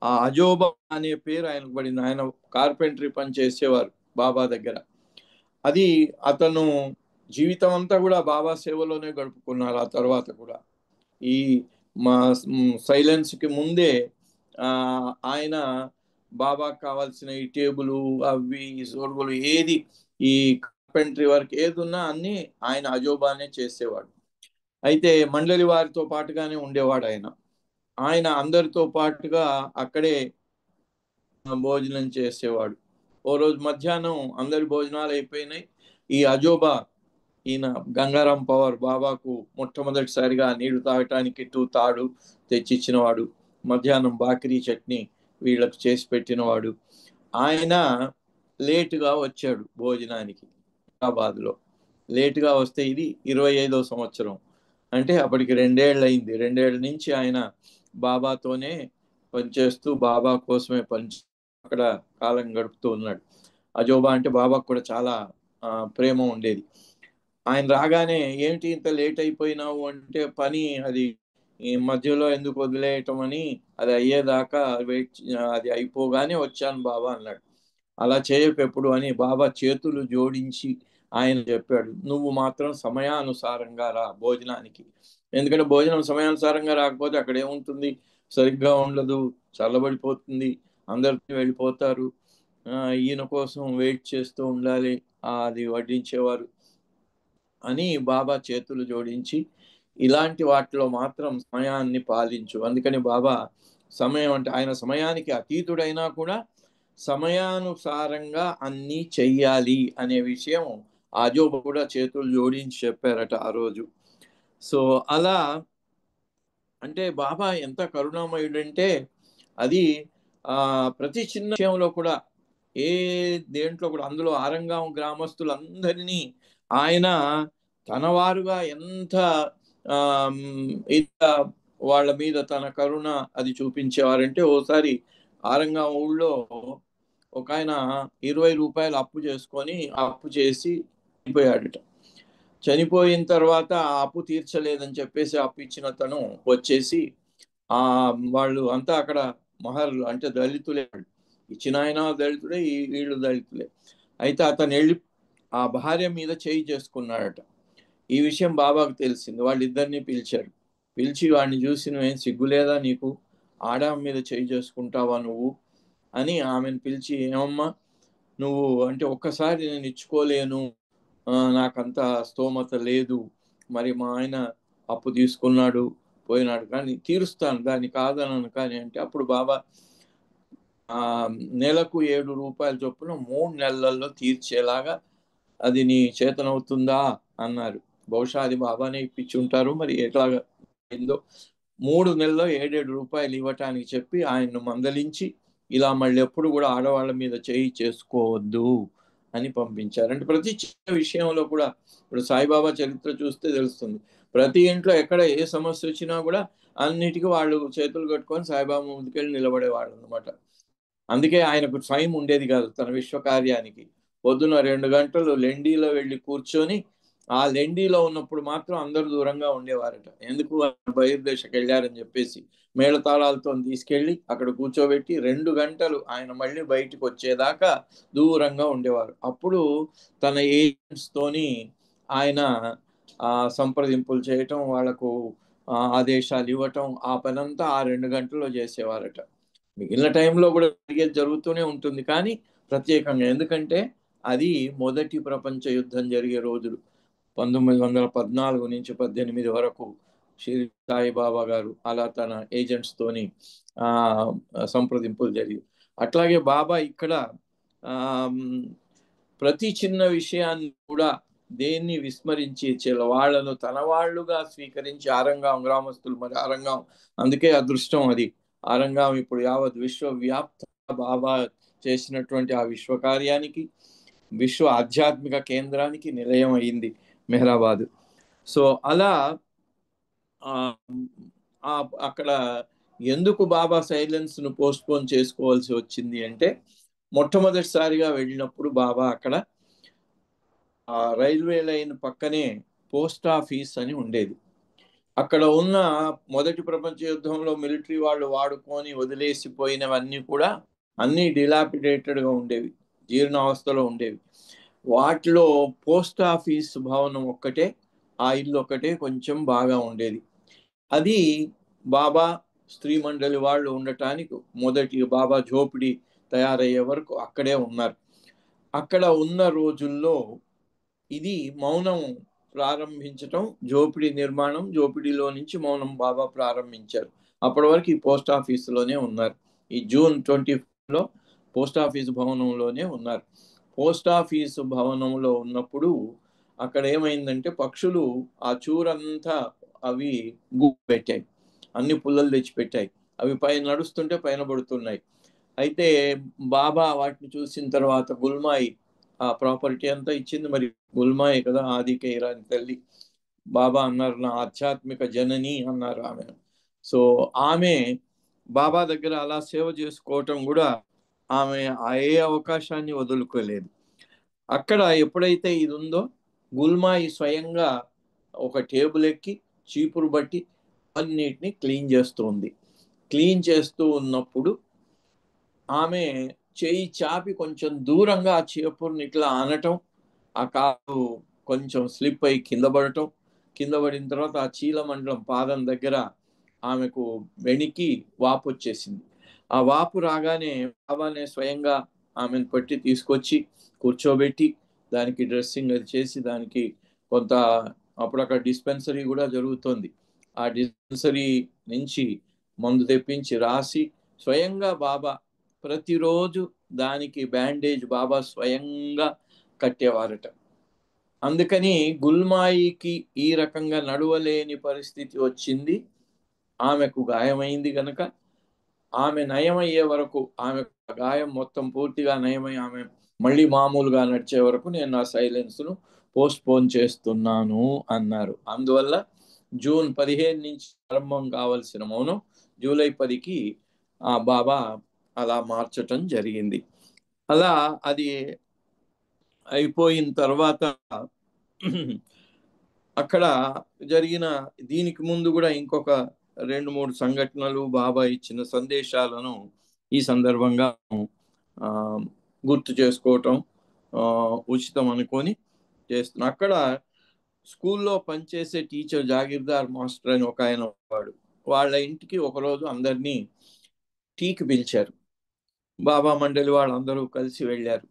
Speaker 8: ఆ అజోబా అనే పేరు ఆయనకు పడింది. ఆయన కార్పెంటరీ పని చేసేవారు బాబా దగ్గర. అది అతను జీవితం అంతా కూడా బాబా సేవలోనే గడుపుకున్నారు. ఆ తర్వాత కూడా ఈ మా సైలెన్స్కి ముందే ఆయన బాబాకు కావాల్సిన ఈ టేబుల్, అవి సోర్గులు, ఏది ఈ కార్పెంటరీ వర్క్ ఏది ఉన్నా అన్ని ఆయన అజోబానే చేసేవాడు. అయితే మండలి వారితో పాటుగానే ఉండేవాడు ఆయన అందరితో పాటుగా అక్కడే భోజనం చేసేవాడు. ఓ రోజు మధ్యాహ్నం అందరి భోజనాలు అయిపోయినాయి. ఈ అజోబా ఈయన గంగారాం పవార్ బాబాకు మొట్టమొదటిసారిగా నీళ్లు తాగటానికి 2 తాడు తెచ్చిచ్చినవాడు. మధ్యాహ్నం బాకరీ చట్నీ వీళ్ళకు చేసి పెట్టినవాడు. ఆయన లేటుగా వచ్చాడు భోజనానికి. హైదరాబాద్లో లేటుగా వస్తే ఇది 25వ సంవత్సరం, అంటే అప్పటికి 2 ఏళ్ళు అయింది. 2 ఏళ్ళ నుంచి ఆయన బాబాతోనే పనిచేస్తూ బాబా కోసమే అక్కడ కాలం గడుపుతూ ఉన్నాడు. అజోబా అంటే బాబాకు కూడా చాలా ప్రేమ ఉండేది. ఆయన రాగానే ఏంటి ఇంత లేట్ అయిపోయినావు అంటే, పని అది ఈ మధ్యలో ఎందుకు వదిలేయటం అని, అది అయ్యేదాకా అది అయిపోగానే వచ్చాను బాబా అన్నాడు. అలా చేయకు ఎప్పుడు అని బాబా చేతులు జోడించి ఆయన చెప్పాడు, నువ్వు మాత్రం సమయానుసారంగా రా భోజనానికి. ఎందుకంటే భోజనం సమయానుసారంగా రాకపోతే అక్కడ ఏముంటుంది, సరిగ్గా ఉండదు, చల్లబడిపోతుంది, అందరికీ వెళ్ళిపోతారు. ఈయన కోసం వెయిట్ చేస్తూ ఉండాలి అది వడ్డించేవారు అని బాబా చేతులు జోడించి, ఇలాంటి వాటిలో మాత్రం సమయాన్ని పాలించు. అందుకని బాబా సమయం అంటే ఆయన సమయానికి అతీతుడైనా కూడా సమయానుసారంగా అన్నీ చెయ్యాలి అనే విషయం అజోబా కూడా చేతులు జోడించి చెప్పారట ఆ రోజు. సో అలా అంటే బాబా ఎంత కరుణామయుడంటే అది ప్రతి చిన్న విషయంలో కూడా, ఏ దేంట్లో కూడా, అందులో ఆరంగాం గ్రామస్తులందరినీ ఆయన తనవారుగా ఎంత వాళ్ళ మీద తన కరుణ అది చూపించేవారంటే, ఓసారి ఆరంగాం ఊళ్ళో ఒక ఆయన 20 రూపాయలు అప్పు చేసుకొని అప్పు చేసి చనిపోయాడట. చనిపోయిన తర్వాత ఆ అప్పు తీర్చలేదని చెప్పేసి అప్పు ఇచ్చిన తను వచ్చేసి వాళ్ళు అంతా అక్కడ మహర్లు అంటే దళితులే, ఇచ్చిన ఆయన దళితుడే, వీళ్ళు దళితులే. అయితే అతను వెళ్ళి ఆ భార్య మీద చేయి చేసుకున్నాడట. ఈ విషయం బాబాకు తెలిసింది. వాళ్ళిద్దరిని పిలిచారు. పిలిచి వాడిని చూసి, నువ్వేం సిగ్గులేదా నీకు, ఆడామ మీద చేయి చేసుకుంటావా నువ్వు అని ఆమెను పిలిచి, ఏమమ్మా నువ్వు అంటే, ఒక్కసారి నేను ఇచ్చుకోలేను, నాకంత స్తోమత లేదు, మరి మా ఆయన అప్పు తీసుకున్నాడు పోయినాడు, కానీ తీరుస్తాను, దాన్ని కాదనను కానీ అంటే, అప్పుడు బాబా నెలకు 7 రూపాయల చొప్పున 3 నెలల్లో తీర్చేలాగా అది నీ చేతనవుతుందా అన్నారు. బహుశా అది బాబానే ఇప్పించి ఉంటారు, మరి ఎట్లాగా ఏందో 3 నెలల్లో 7 రూపాయలు ఇవ్వటానికి చెప్పి ఆయన్ను మందలించి, ఇలా మళ్ళీ ఎప్పుడు కూడా ఆడవాళ్ళ మీద చేయి చేసుకోవద్దు అని పంపించారు. అంటే ప్రతి చిన్న విషయంలో కూడా, ఇప్పుడు సాయిబాబా చరిత్ర చూస్తే తెలుస్తుంది, ప్రతి ఇంట్లో ఎక్కడ ఏ సమస్య వచ్చినా కూడా అన్నిటికీ వాళ్ళు చేతులు కట్టుకొని సాయిబాబా ముందుకెళ్ళి నిలబడేవాళ్ళు అనమాట. అందుకే ఆయనకు టైం ఉండేది కాదు తన విశ్వకార్యానికి. పొద్దున 2 గంటలు లెండీలో వెళ్ళి కూర్చొని, ఆ లెండీలో ఉన్నప్పుడు మాత్రం అందరూ దూరంగా ఉండేవారట. ఎందుకు, బహిర్దేశకు వెళ్ళారని చెప్పేసి మేళతాళాలతో తీసుకెళ్ళి అక్కడ కూర్చోబెట్టి 2 గంటలు ఆయన మళ్ళీ బయటకు వచ్చేదాకా దూరంగా ఉండేవారు. అప్పుడు తన ఏజెంట్స్తోని ఆయన సంప్రదింపులు చేయటం, వాళ్లకు ఆదేశాలు ఇవ్వటం, ఆ పనంతా ఆ 2 గంటల్లో చేసేవారట. మిగిలిన టైంలో కూడా జరుగుతూనే ఉంటుంది, కానీ ప్రత్యేకంగా, ఎందుకంటే అది మొదటి ప్రపంచ యుద్ధం జరిగే రోజులు, 1914 నుంచి 18 వరకు షిరిడి సాయిబాబా గారు అలా తన ఏజెంట్స్తోని సంప్రదింపులు జరిగి, అట్లాగే బాబా ఇక్కడ ప్రతి చిన్న విషయాన్ని కూడా దేన్ని విస్మరించి వాళ్ళను తన వాళ్ళుగా స్వీకరించి, ఆరంగాం గ్రామస్తులు, మరి ఆరంగాం అందుకే అదృష్టం అది. ఆరంగాం ఇప్పుడు యావత్ విశ్వవ్యాప్త బాబా చేసినటువంటి ఆ విశ్వకార్యానికి, విశ్వ ఆధ్యాత్మిక కేంద్రానికి నిలయం అయింది మెహరాబాద్. సో అలా అక్కడ ఎందుకు బాబా సైలెన్స్ ను పోస్ట్పోన్ చేసుకోవాల్సి వచ్చింది అంటే, మొట్టమొదటిసారిగా వెళ్ళినప్పుడు బాబా అక్కడ రైల్వే లైన్ పక్కనే పోస్ట్ ఆఫీస్ అని ఉండేది. అక్కడ ఉన్న మొదటి ప్రపంచ యుద్ధంలో మిలిటరీ వాళ్ళు వాడుకొని వదిలేసిపోయినవన్నీ కూడా అన్నీ డిలాపిడేటెడ్గా ఉండేవి, జీర్ణావస్థలో ఉండేవి. వాటిలో పోస్ట్ ఆఫీస్ భవనం ఒక్కటే, ఆ ఇల్లు ఒక్కటే కొంచెం బాగా ఉండేది. అది బాబా స్త్రీ మండలి వాళ్ళు ఉండటానికి మొదటి బాబా జోపిడి తయారయ్యే వరకు అక్కడే ఉన్నారు. అక్కడ ఉన్న రోజుల్లో ఇది మౌనం ప్రారంభించటం, జోపిడి నిర్మాణం, జోపిడిలో నుంచి మౌనం బాబా ప్రారంభించారు. అప్పటి వరకు ఈ పోస్ట్ ఆఫీసులోనే ఉన్నారు. ఈ జూన్ 24లో పోస్ట్ ఆఫీసు భవనంలోనే ఉన్నారు. పోస్ట్ ఆఫీసు భవనంలో ఉన్నప్పుడు అక్కడ ఏమైందంటే పక్షులు ఆ చూరంతా అవి పెట్టాయి, అన్ని పుల్లలు తెచ్చిపెట్టాయి. అవి పైన నడుస్తుంటే పైన పడుతున్నాయి. అయితే బాబా వాటిని చూసిన తర్వాత గుల్మాయి ఆ ప్రాపర్టీ అంతా ఇచ్చింది. మరి గుల్మాయి కదా ఆదికే ఇరాని తల్లి. బాబా అన్నారు నా ఆధ్యాత్మిక జనని అన్నారు ఆమెను. సో ఆమె బాబా దగ్గర అలా సేవ చేసుకోవటం కూడా ఆమె ఏ అవకాశాన్ని వదులుకోలేదు. అక్కడ ఎప్పుడైతే ఇది ఉందో గుల్మాయి స్వయంగా ఒక టేబుల్ ఎక్కి చీపురు బట్టి అన్నిటిని క్లీన్ చేస్తుంది. క్లీన్ చేస్తూ ఉన్నప్పుడు ఆమె చేయి చాపి కొంచెం దూరంగా ఆ చీపురుని ఇట్లా అనటం, ఆ కాలు కొంచెం స్లిప్ అయి కింద పడటం, కింద పడిన తర్వాత ఆ చీలమండలం పాదం దగ్గర ఆమెకు వెణికి వాపు వచ్చేసింది. ఆ వాపు రాగానే బాబానే స్వయంగా ఆమెను పట్టి తీసుకొచ్చి కూర్చోబెట్టి దానికి డ్రెస్సింగ్ అది చేసి దానికి కొంత అప్పుడు అక్కడ డిస్పెన్సరీ కూడా జరుగుతుంది. ఆ డిస్పెన్సరీ నుంచి మందు తెప్పించి రాసి స్వయంగా బాబా ప్రతిరోజు దానికి బ్యాండేజ్ బాబా స్వయంగా కట్టేవారట. అందుకని గుల్మాయికి ఈ రకంగా నడవలేని పరిస్థితి వచ్చింది. ఆమెకు గాయమైంది గనక ఆమె నయమయ్యే వరకు, ఆమె గాయం మొత్తం పూర్తిగా నయమై ఆమె మళ్ళీ మామూలుగా నడిచే వరకు నేను నా సైలెన్స్ను పోస్ట్పోన్ చేస్తున్నాను అన్నారు. అందువల్ల జూన్ 15 నుంచి ప్రారంభం కావాల్సిన మౌనం జూలై 10కి ఆ బాబా అలా మార్చటం జరిగింది. అలా అది అయిపోయిన తర్వాత అక్కడ జరిగిన దీనికి ముందు కూడా ఇంకొక 2-3 సంఘటనలు బాబా ఇచ్చిన సందేశాలను ఈ సందర్భంగా గుర్తు చేసుకోవటం ఉచితం అనుకొని చేస్తున్నా. అక్కడ స్కూల్లో పనిచేసే టీచర్ జాగీర్దార్ మాస్టర్ అని ఒక ఆయన వాడు, వాళ్ళ ఇంటికి ఒకరోజు అందరినీ టీకి పిలిచారు. బాబా మండలి వాళ్ళందరూ కలిసి వెళ్ళారు.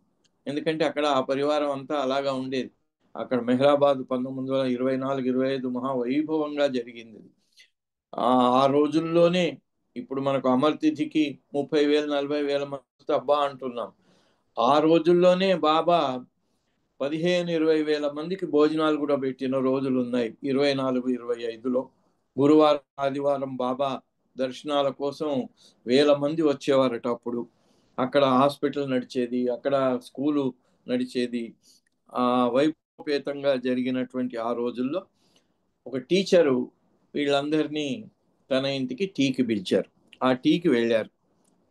Speaker 8: ఎందుకంటే అక్కడ ఆ పరివారం అంతా అలాగా ఉండేది. అక్కడ మెహరాబాద్ 1924-25 మహావైభవంగా జరిగింది. ఆ రోజుల్లోనే ఇప్పుడు మనకు అమర్తిథికి 30,000-40,000 మంది అబ్బా అంటున్నాం. ఆ రోజుల్లోనే బాబా 15,000-20,000 మందికి భోజనాలు కూడా పెట్టిన రోజులు ఉన్నాయి. 24-25లో గురువారం ఆదివారం బాబా దర్శనాల కోసం 1,000 మంది వచ్చేవారట. అప్పుడు అక్కడ హాస్పిటల్ నడిచేది, అక్కడ స్కూలు నడిచేది. వైభవపేతంగా జరిగినటువంటి ఆ రోజుల్లో ఒక టీచరు వీళ్ళందరినీ తన ఇంటికి టీకి పిలిచారు. ఆ టీకి వెళ్ళారు.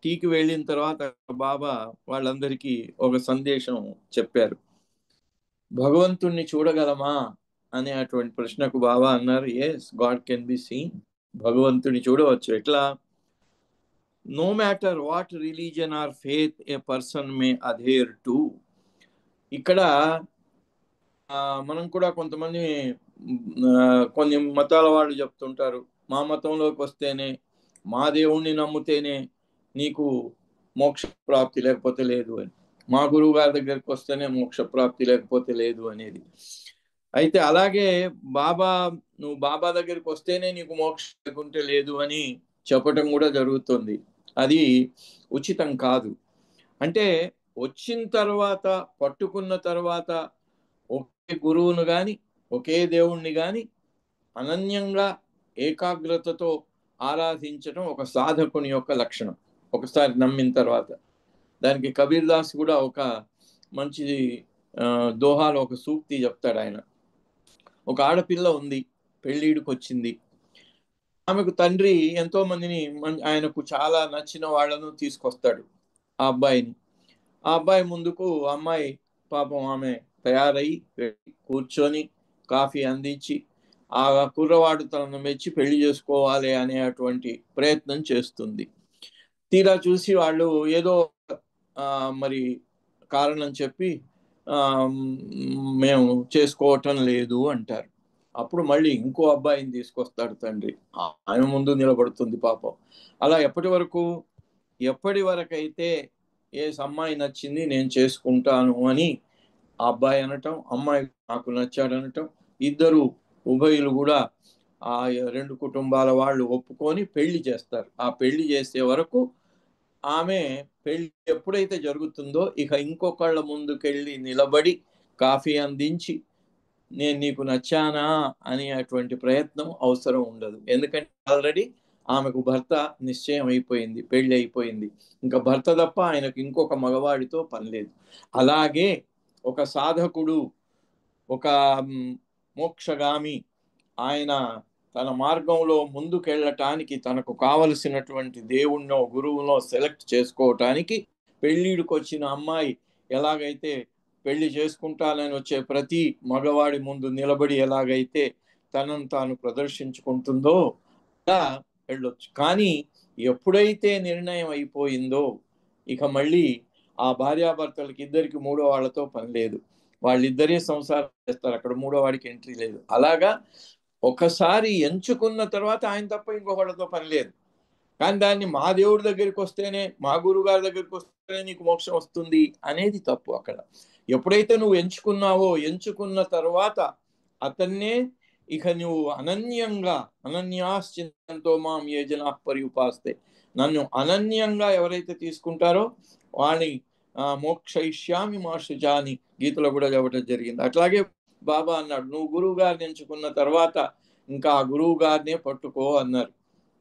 Speaker 8: టీకి వెళ్ళిన తర్వాత బాబా వాళ్ళందరికీ ఒక సందేశం చెప్పారు. భగవంతుణ్ణి చూడగలమా అనే అటువంటి ప్రశ్నకు బాబా అన్నారు, yes, God can be seen. భగవంతుని చూడవచ్చు. ఎట్లా? No matter what religion or faith a person may adhere to. ఇక్కడ మనం కూడా కొంతమంది కొన్ని మతాల వాళ్ళు చెప్తుంటారు, మా మతంలోకి వస్తేనే, మా దేవుణ్ణి నమ్ముతేనే నీకు మోక్ష ప్రాప్తి, లేకపోతే లేదు అని. మా గురువు గారి దగ్గరికి వస్తేనే మోక్ష ప్రాప్తి, లేకపోతే లేదు అనేది. అయితే అలాగే నువ్వు బాబా దగ్గరికి వస్తేనే నీకు మోక్షం, లేకుంటే లేదు అని చెప్పటం కూడా జరుగుతుంది. అది ఉచితం కాదు. అంటే వచ్చిన తర్వాత, పట్టుకున్న తర్వాత ఒకే గురువును కానీ ఒకే దేవుణ్ణి కానీ అనన్యంగా ఏకాగ్రతతో ఆరాధించడం ఒక సాధకుని యొక్క లక్షణం. ఒకసారి నమ్మిన తర్వాత దానికి కబీర్ దాస్ కూడా ఒక మంచి దోహాలో ఒక సూక్తి చెప్తాడు ఆయన. ఒక ఆడపిల్ల ఉంది, పెళ్ళిడికి వచ్చింది. ఆమెకు తండ్రి ఎంతో మందిని, ఆయనకు చాలా నచ్చిన వాళ్ళను తీసుకొస్తాడు ఆ అబ్బాయిని. ఆ అబ్బాయి ముందుకు అమ్మాయి పాపం ఆమె తయారయ్యి కూర్చొని కాఫీ అందించి ఆ కుర్రవాడు తనను మెచ్చి పెళ్లి చేసుకోవాలి అనేటువంటి ప్రయత్నం చేస్తుంది. తీరా చూసి వాళ్ళు ఏదో మరి కారణం చెప్పి మేము చేసుకోవటం లేదు అంటారు. అప్పుడు మళ్ళీ ఇంకో అబ్బాయిని తీసుకొస్తాడు తండ్రి. ఆయన ముందు నిలబడుతుంది పాపం. అలా ఎప్పటి వరకైతే ఏ అమ్మాయి నచ్చింది నేను చేసుకుంటాను అని ఆ అబ్బాయి అనటం, అమ్మాయి నాకు నచ్చాడు అనటం, ఇద్దరు ఉభయులు కూడా ఆ రెండు కుటుంబాల వాళ్ళు ఒప్పుకొని పెళ్లి చేస్తారు. ఆ పెళ్లి చేసే వరకు ఆమె పెళ్లి ఎప్పుడైతే జరుగుతుందో ఇక ఇంకొకళ్ళ ముందుకెళ్ళి నిలబడి కాఫీ అందించి నేను నీకు నచ్చానా అని అటువంటి ప్రయత్నం అవసరం ఉండదు. ఎందుకంటే ఆల్రెడీ ఆమెకు భర్త నిశ్చయం అయిపోయింది, పెళ్లి అయిపోయింది. ఇంకా భర్త తప్ప ఆయనకు ఇంకొక మగవాడితో పని లేదు. అలాగే ఒక సాధకుడు, ఒక మోక్షగామి, ఆయన తన మార్గంలో ముందుకెళ్ళటానికి తనకు కావలసినటువంటి దేవుణ్ణో గురువునో సెలెక్ట్ చేసుకోవటానికి పెళ్ళిడికి వచ్చిన అమ్మాయి ఎలాగైతే పెళ్లి చేసుకుంటానని వచ్చే ప్రతి మగవాడి ముందు నిలబడి ఎలాగైతే తనను తాను ప్రదర్శించుకుంటుందో అలా వెళ్ళొచ్చు. కానీ ఎప్పుడైతే నిర్ణయం అయిపోయిందో ఇక మళ్ళీ ఆ భార్యాభర్తలకి ఇద్దరికి మూడో వాళ్ళతో పని లేదు. వాళ్ళిద్దరే సంసారం చేస్తారు, అక్కడ మూడో వాడికి ఎంట్రీ లేదు. అలాగా ఒకసారి ఎంచుకున్న తర్వాత ఆయన తప్ప ఇంకొకళ్ళతో పని లేదు. కానీ దాన్ని మా దేవుడి దగ్గరికి వస్తేనే, మా గురువు గారి దగ్గరికి వస్తేనే నీకు మోక్షం వస్తుంది అనేది తప్పు. అక్కడ ఎప్పుడైతే నువ్వు ఎంచుకున్నావో, ఎంచుకున్న తర్వాత అతన్నే ఇక నువ్వు అనన్యంగా, అనన్యాశ్చింతో మాం ఏ జనా పర్యుపాస్తే, నన్ను అనన్యంగా ఎవరైతే తీసుకుంటారో వాణి మోక్షయిష్యామి మా శుచాని గీతలో కూడా చెప్పడం జరిగింది. అట్లాగే బాబా అన్నాడు, నువ్వు గురువు గారిని ఎంచుకున్న తర్వాత ఇంకా ఆ గురువు గారినే పట్టుకో అన్నారు.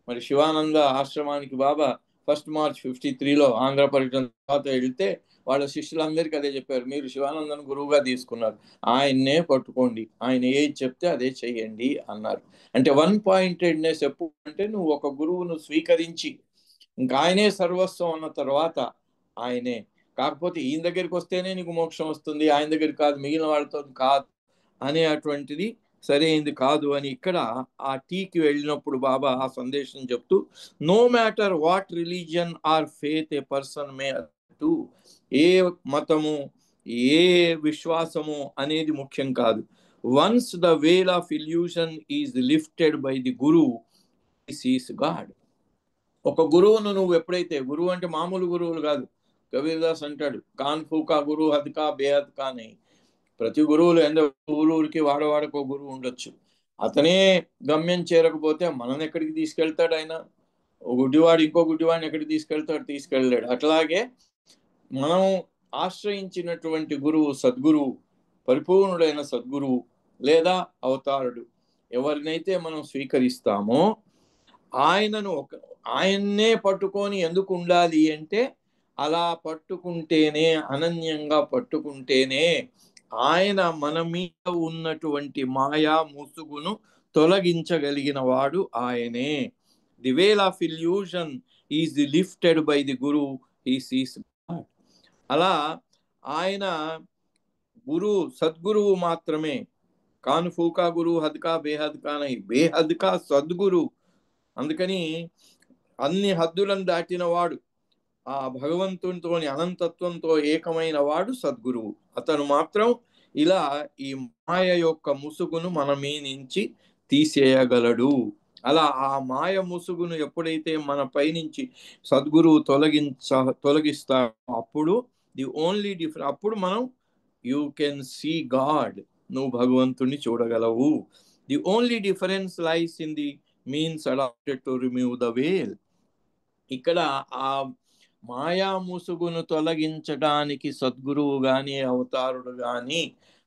Speaker 8: మరి శివానంద ఆశ్రమానికి బాబా 1 మార్చ్ 1953 ఆంధ్ర పర్యటన తర్వాత వెళ్తే వాళ్ళ శిష్యులందరికీ అదే చెప్పారు, మీరు శివానందను గురువుగా తీసుకున్నారు, ఆయన్నే పట్టుకోండి, ఆయన ఏది చెప్తే అదే చెయ్యండి అన్నారు. అంటే వన్ పాయింటెడ్నెస్ ఎప్పుడు అంటే నువ్వు ఒక గురువును స్వీకరించి ఇంకా ఆయనే సర్వస్వం అన్న తర్వాత ఆయనే. కాకపోతే ఈయన దగ్గరికి వస్తేనే నీకు మోక్షం వస్తుంది, ఆయన దగ్గరికి కాదు, మిగిలిన వాళ్ళతో కాదు అనే అటువంటిది సరైనది కాదు అని ఇక్కడ ఆ టీకి వెళ్ళినప్పుడు బాబా ఆ సందేశం చెప్తూ, no matter what religion or faith a person may to, ఏ మతము ఏ విశ్వాసము అనేది ముఖ్యం కాదు. Once the veil of illusion is lifted by the guru, this is God. ఒక గురువును నువ్వు ఎప్పుడైతే, గురువు అంటే మామూలు గురువులు కాదు, కబీర్దాస్ అంటాడు కాన్ ఫూకా గురు హద్కా బేహద్ కా నహీ. ప్రతి గురువులు ఊరికి వాడవాడకు గురువు ఉండొచ్చు, అతనే గమ్యం చేరకపోతే మనల్ని ఎక్కడికి తీసుకెళ్తాడు ఆయన? గుడ్డివాడు ఇంకో గుడ్డివాడిని ఎక్కడికి తీసుకెళ్తాడు? తీసుకెళ్ళలేడు. అట్లాగే మనం ఆశ్రయించినటువంటి గురువు సద్గురువు, పరిపూర్ణుడైన సద్గురువు లేదా అవతారుడు ఎవరినైతే మనం స్వీకరిస్తామో ఆయన్నే పట్టుకొని ఎందుకు ఉండాలి అంటే, అలా పట్టుకుంటేనే, అనన్యంగా పట్టుకుంటేనే ఆయన మన మీద ఉన్నటువంటి మాయా ముసుగును తొలగించగలిగిన వాడు ఆయనే. The veil of illusion is lifted by the guru, he sees God. అలా ఆయన సద్గురువు మాత్రమే. కాను ఫూకా గురు హద్కా బేహద్ కా నహీ, బేహద్ కా సద్గురు. అందుకని అన్ని హద్దులను దాటిన వాడు, ఆ భగవంతునితోని అనంతత్వంతో ఏకమైన వాడు సద్గురువు. అతను మాత్రం ఇలా ఈ మాయ యొక్క ముసుగును మన మీ నుంచి తీసేయగలడు. అలా ఆ మాయ ముసుగును ఎప్పుడైతే మన పైనుంచి సద్గురువు తొలగిస్తాడో అప్పుడు ది ఓన్లీ డిఫరెన్స్, అప్పుడు మనం యూ కెన్ సీ గాడ్, నువ్వు భగవంతుని చూడగలవు. The only difference lies in the means adapted to remove the veil. ఇక్కడ ఆ మాయా ముసుగును తొలగించడానికి సద్గురువు గాని అవతారుడు గాని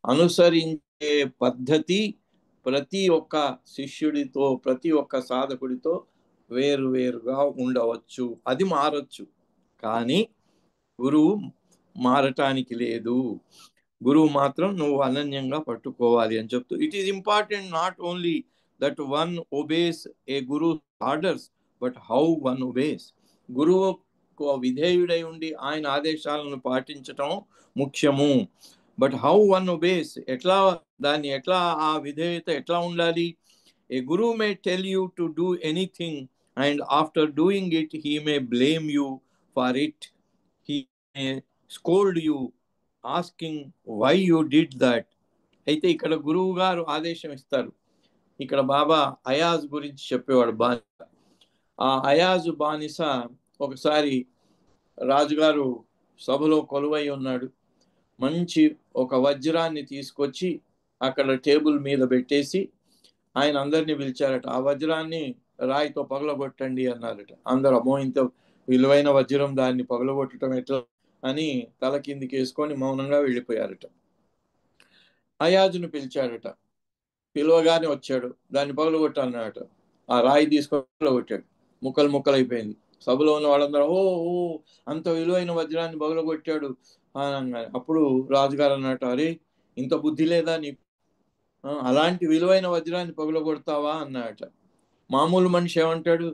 Speaker 8: అనుసరించే పద్ధతి ప్రతి ఒక్క శిష్యుడితో, ప్రతి ఒక్క సాధకుడితో వేరువేరుగా ఉండవచ్చు, అది మారచ్చు. కానీ గురువు మారటానికి లేదు. గురువు మాత్రం నువ్వు అనన్యంగా పట్టుకోవాలి అని చెప్తూ, it is important not only that one obese A Guru orders but how one obese. గురువు విధేయుడై ఉండి ఆయన ఆదేశాలను పాటించటం ముఖ్యము. బట్ హౌ వన్ ఒబేస్, ఎట్లా ఆ విధేయత ఎట్లా ఉండాలి? A guru may tell you to do anything and after doing it he may blame you for it, he may scold you asking why you did that. అయితే ఇక్కడ గురువు గారు ఆదేశం ఇస్తారు. ఇక్కడ బాబా అయాజ్ గురించి చెప్పేవాడు, బానిస. ఆ అయాజు బానిస ఒకసారి రాజుగారు సభలో కొలువై ఉన్నాడు, మంచి ఒక వజ్రాన్ని తీసుకొచ్చి అక్కడ టేబుల్ మీద పెట్టేసి ఆయన అందరినీ పిలిచారట. ఆ వజ్రాన్ని రాయితో పగలగొట్టండి అన్నారట. అందరూ అమ్మో ఇంత విలువైన వజ్రం, దాన్ని పగలగొట్టడం ఎట్లా అని తల కిందికి వేసుకొని మౌనంగా వెళ్ళిపోయారట. అయాజును పిలిచాడట. పిలవగానే వచ్చాడు. దాన్ని పగలగొట్టాలన్నాడట. ఆ రాయి తీసుకొని పగలగొట్టాడు. ముక్కలు ముక్కలు అయిపోయింది. సభలో ఉన్న వాళ్ళందరూ ఓ ఓ అంత విలువైన వజ్రాన్ని పగలగొట్టాడు అనగానే అప్పుడు రాజుగారు అన్నట్టు, అరే ఇంత బుద్ధి లేదా నీకు, అలాంటి విలువైన వజ్రాన్ని పగలగొడతావా అన్నాడట. మామూలు మనిషి ఏమంటాడు,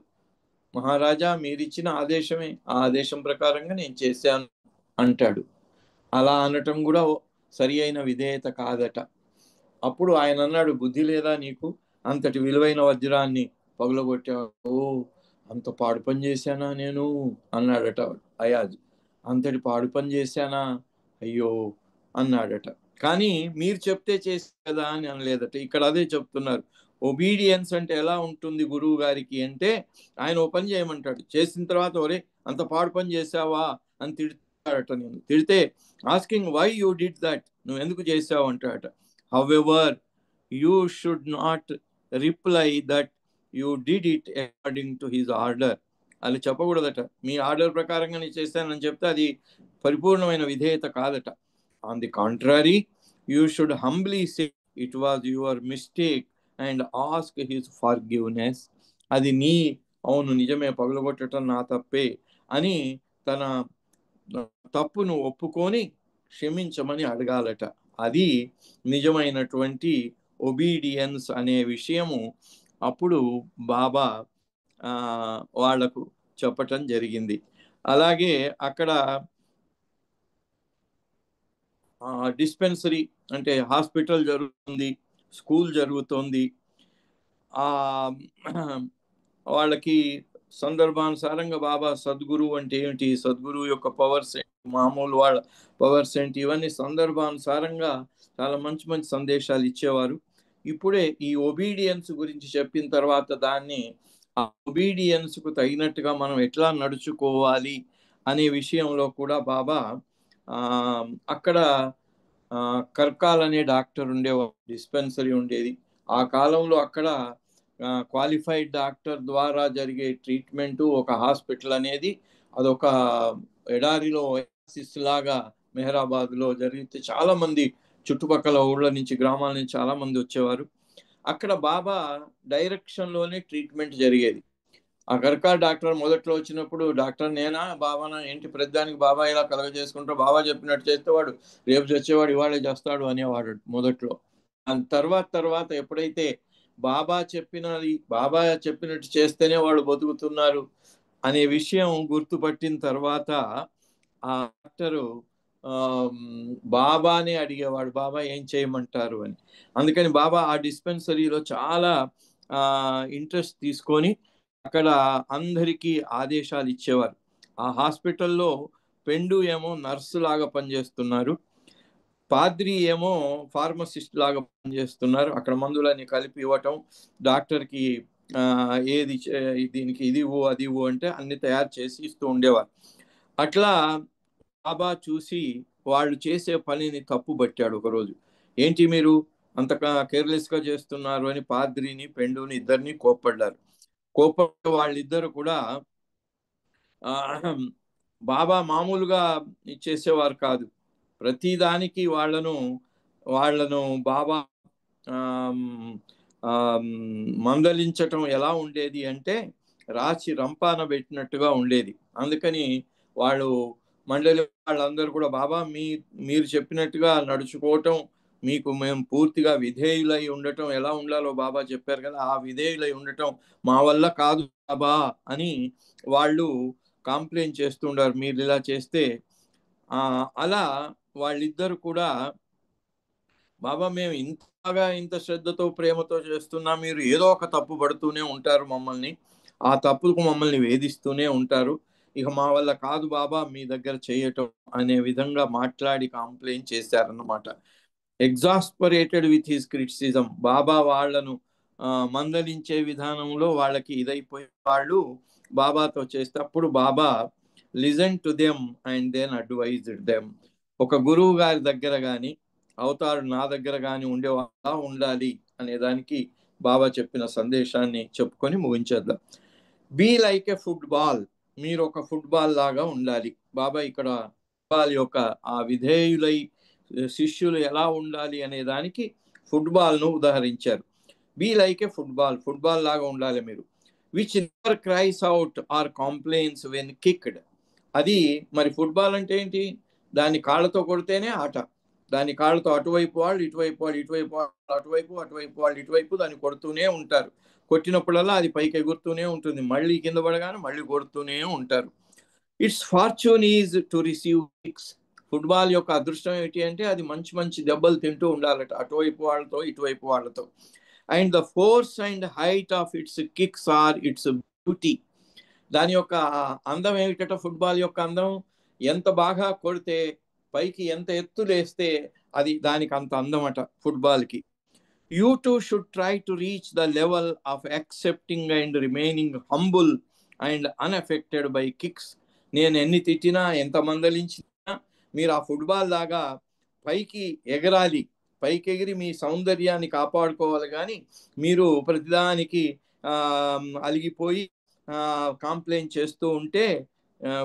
Speaker 8: మహారాజా మీరిచ్చిన ఆదేశమే, ఆ ఆదేశం ప్రకారంగా నేను చేశాను అంటాడు. అలా అనటం కూడా సరి అయిన విధేయత కాదట. అప్పుడు ఆయన అన్నాడు, బుద్ధి లేదా నీకు, అంతటి విలువైన వజ్రాన్ని పగలగొట్టావు, అంత పాడు పని చేశానా నేను అన్నాడట అయాజ్. అంతటి పాడు పని చేశానా, అయ్యో అన్నాడట. కానీ మీరు చెప్తే చేసి కదా అని అనలేదట. ఇక్కడ అదే చెప్తున్నారు. ఒబీడియన్స్ అంటే ఎలా ఉంటుంది గురువు గారికి అంటే, ఆయన ఓ పని చేయమంటాడు, చేసిన తర్వాత ఒరే అంత పాడు పని చేసావా అని తిడతాడట. నేను తిడితే asking why you did that, నువ్వు ఎందుకు చేసావు అంటాడట. However you should not reply that you did it according to his order, అది చెప్పకూడదట. మీ ఆర్డర్ ప్రకారంగా నేను చేశానని చెప్తే అది పరిపూర్ణమైన విధేయత కాదట. On the contrary you should humbly say it was your mistake and ask his forgiveness. అది నీ, అవును నిజమే పగలగొట్టడం నా తప్పే అని తన తప్పును ఒప్పుకొని క్షమించమని అడగాలట. అది నిజమైనటువంటి ఒబీడియన్స్ అనే విషయము అప్పుడు బాబా వాళ్లకు చెప్పటం జరిగింది. అలాగే అక్కడ డిస్పెన్సరీ అంటే హాస్పిటల్ జరుగుతుంది, స్కూల్ జరుగుతుంది. వాళ్ళకి సందర్భానుసారంగా బాబా సద్గురు అంటే ఏంటి, సద్గురువు యొక్క పవర్స్ ఏంటి, మామూలు వాళ్ళ పవర్స్ ఏంటి, ఇవన్నీ సందర్భానుసారంగా చాలా మంచి మంచి సందేశాలు ఇచ్చేవారు. ఇప్పుడే ఈ ఒబీడియన్స్ గురించి చెప్పిన తర్వాత దాన్ని ఆ ఒబీడియన్స్కు తగినట్టుగా మనం ఎట్లా నడుచుకోవాలి అనే విషయంలో కూడా బాబా అక్కడ కర్కాల్ అనే డాక్టర్ ఉండేవారు, డిస్పెన్సరీ ఉండేది. ఆ కాలంలో అక్కడ క్వాలిఫైడ్ డాక్టర్ ద్వారా జరిగే ట్రీట్మెంటు ఒక హాస్పిటల్ అనేది అదొక ఎడారిలో లాగా మెహరాబాద్లో జరిగితే చాలా మంది చుట్టుపక్కల ఊళ్ళ నుంచి, గ్రామాల నుంచి చాలా మంది వచ్చేవారు. అక్కడ బాబా డైరెక్షన్లోనే ట్రీట్మెంట్ జరిగేది. ఆ కర్కాల్ డాక్టర్ మొదట్లో వచ్చినప్పుడు, డాక్టర్ నేనా బాబానా ఏంటి ప్రతిదానికి బాబా ఇలా కలగజేసుకుంటూ బాబా చెప్పినట్టు చేస్తే వాడు రేపు చచ్చేవాడు ఇవాళే చేస్తాడు అనేవాడు మొదట్లో. తర్వాత ఎప్పుడైతే బాబా చెప్పినట్టు చేస్తేనే వాళ్ళు బతుకుతున్నారు అనే విషయం గుర్తుపట్టిన తర్వాత ఆ డాక్టరు బాబానే అడిగేవాడు, బాబా ఏం చేయమంటారు అని. అందుకని బాబా ఆ డిస్పెన్సరీలో చాలా ఇంట్రెస్ట్ తీసుకొని అక్కడ అందరికీ ఆదేశాలు ఇచ్చేవారు. ఆ హాస్పిటల్లో పెండు ఏమో నర్సు లాగా పనిచేస్తున్నారు, పాద్రి ఏమో ఫార్మసిస్ట్ లాగా పనిచేస్తున్నారు. అక్కడ మందులన్నీ కలిపి ఇవ్వటం, డాక్టర్కి ఏది దీనికి ఇది ఇవ్వు అది ఇవ్వు అంటే అన్ని తయారు చేసి ఇస్తూ ఉండేవారు. అట్లా బాబా చూసి వాళ్ళు చేసే పనిని తప్పు పట్టాడు ఒకరోజు. ఏంటి మీరు అంత కేర్లెస్గా చేస్తున్నారు అని పాద్రిని పెండుని ఇద్దరిని కోప్పడ్డారు. వాళ్ళిద్దరు కూడా బాబా మామూలుగా చేసేవారు కాదు, ప్రతిదానికి వాళ్ళను బాబా మందలించటం ఎలా ఉండేది అంటే రాచి రంపాన పెట్టినట్టుగా ఉండేది. అందుకని వాళ్ళు మండలి వాళ్ళందరూ కూడా బాబా మీరు చెప్పినట్టుగా నడుచుకోవటం, మీకు మేము పూర్తిగా విధేయులై ఉండటం, ఎలా ఉండాలో బాబా చెప్పారు కదా, ఆ విధేయులై ఉండటం మా వల్ల కాదు బాబా అని వాళ్ళు కంప్లైంట్ చేస్తుండారు, మీరు ఇలా చేస్తే. అలా వాళ్ళిద్దరు కూడా బాబా మేము ఇంత శ్రద్ధతో ప్రేమతో చేస్తున్నా, మీరు ఏదో ఒక తప్పు పడుతూనే ఉంటారు మమ్మల్ని, ఆ తప్పులకు మమ్మల్ని వేధిస్తూనే ఉంటారు, ఇక మా వల్ల కాదు బాబా మీ దగ్గర చేయటం అనే విధంగా మాట్లాడి కంప్లైంట్ చేశారన్నమాట. Exasperated with his criticism, Baba వాళ్లను మందలించే విధానంలో వాళ్ళకి ఇదైపోయే వాళ్ళు బాబాతో చేస్తే అప్పుడు Baba listen to them and then advised them. ఒక గురువు గారి దగ్గర కానీ అవతారు నా దగ్గర కానీ ఉండేవాళ్ళ ఉండాలి అనే దానికి బాబా చెప్పిన సందేశాన్ని చెప్పుకొని ముగించేద్దాం. బీ లైక్ ఎ ఫుట్బాల్, మీరు ఒక ఫుట్బాల్ లాగా ఉండాలి. బాబా ఇక్కడ ఫుట్బాల్ యొక్క ఆ విధేయులై శిష్యులు ఎలా ఉండాలి అనే దానికి ఫుట్బాల్ను ఉదాహరించారు. Be like a football, football లాగా ఉండాలి మీరు. Which never cries out or complains when kicked. అది మరి ఫుట్బాల్ అంటే ఏంటి? దాన్ని కాళ్ళతో కొడితేనే ఆట. దాని కాళ్ళతో అటువైపు వాళ్ళు ఇటువైపు వాళ్ళు, ఇటువైపు వాళ్ళు అటువైపు, అటువైపు వాళ్ళు ఇటువైపు దాన్ని కొడుతూనే ఉంటారు. కొట్టినప్పుడల్లా అది పైకి ఎగురుతూనే ఉంటుంది, మళ్ళీ కింద పడగానే మళ్ళీ కొడుతూనే ఉంటారు. It's fortune is to receive kicks. Football యొక్క అదృష్టం ఏంటి అంటే అది మంచి మంచి దెబ్బలు తింటూ ఉండాలట, అటువైపు వాళ్ళతో ఇటువైపు వాళ్ళతో. And the force and height of its kicks are its beauty. దాని యొక్క అందం ఏమిటట? ఫుట్బాల్ యొక్క అందం, ఎంత బాగా కొడితే, పైకి ఎంత ఎత్తు లేస్తే అది దానికి అంత అందం అట ఫుట్బాల్కి. You too should try to reach the level of accepting and remaining humble and unaffected by kicks. నేను ఎన్ని తిట్టినా, ఎంత మందలించినా మీరు ఆ ఫుట్బాల్ లాగా పైకి ఎగరాలి. పైకి ఎగిరి మీ సౌందర్యాన్ని కాపాడుకోవాలి. కానీ మీరు ప్రతిదానికి అలిగిపోయి కాంప్లైంట్ చేస్తూ ఉంటే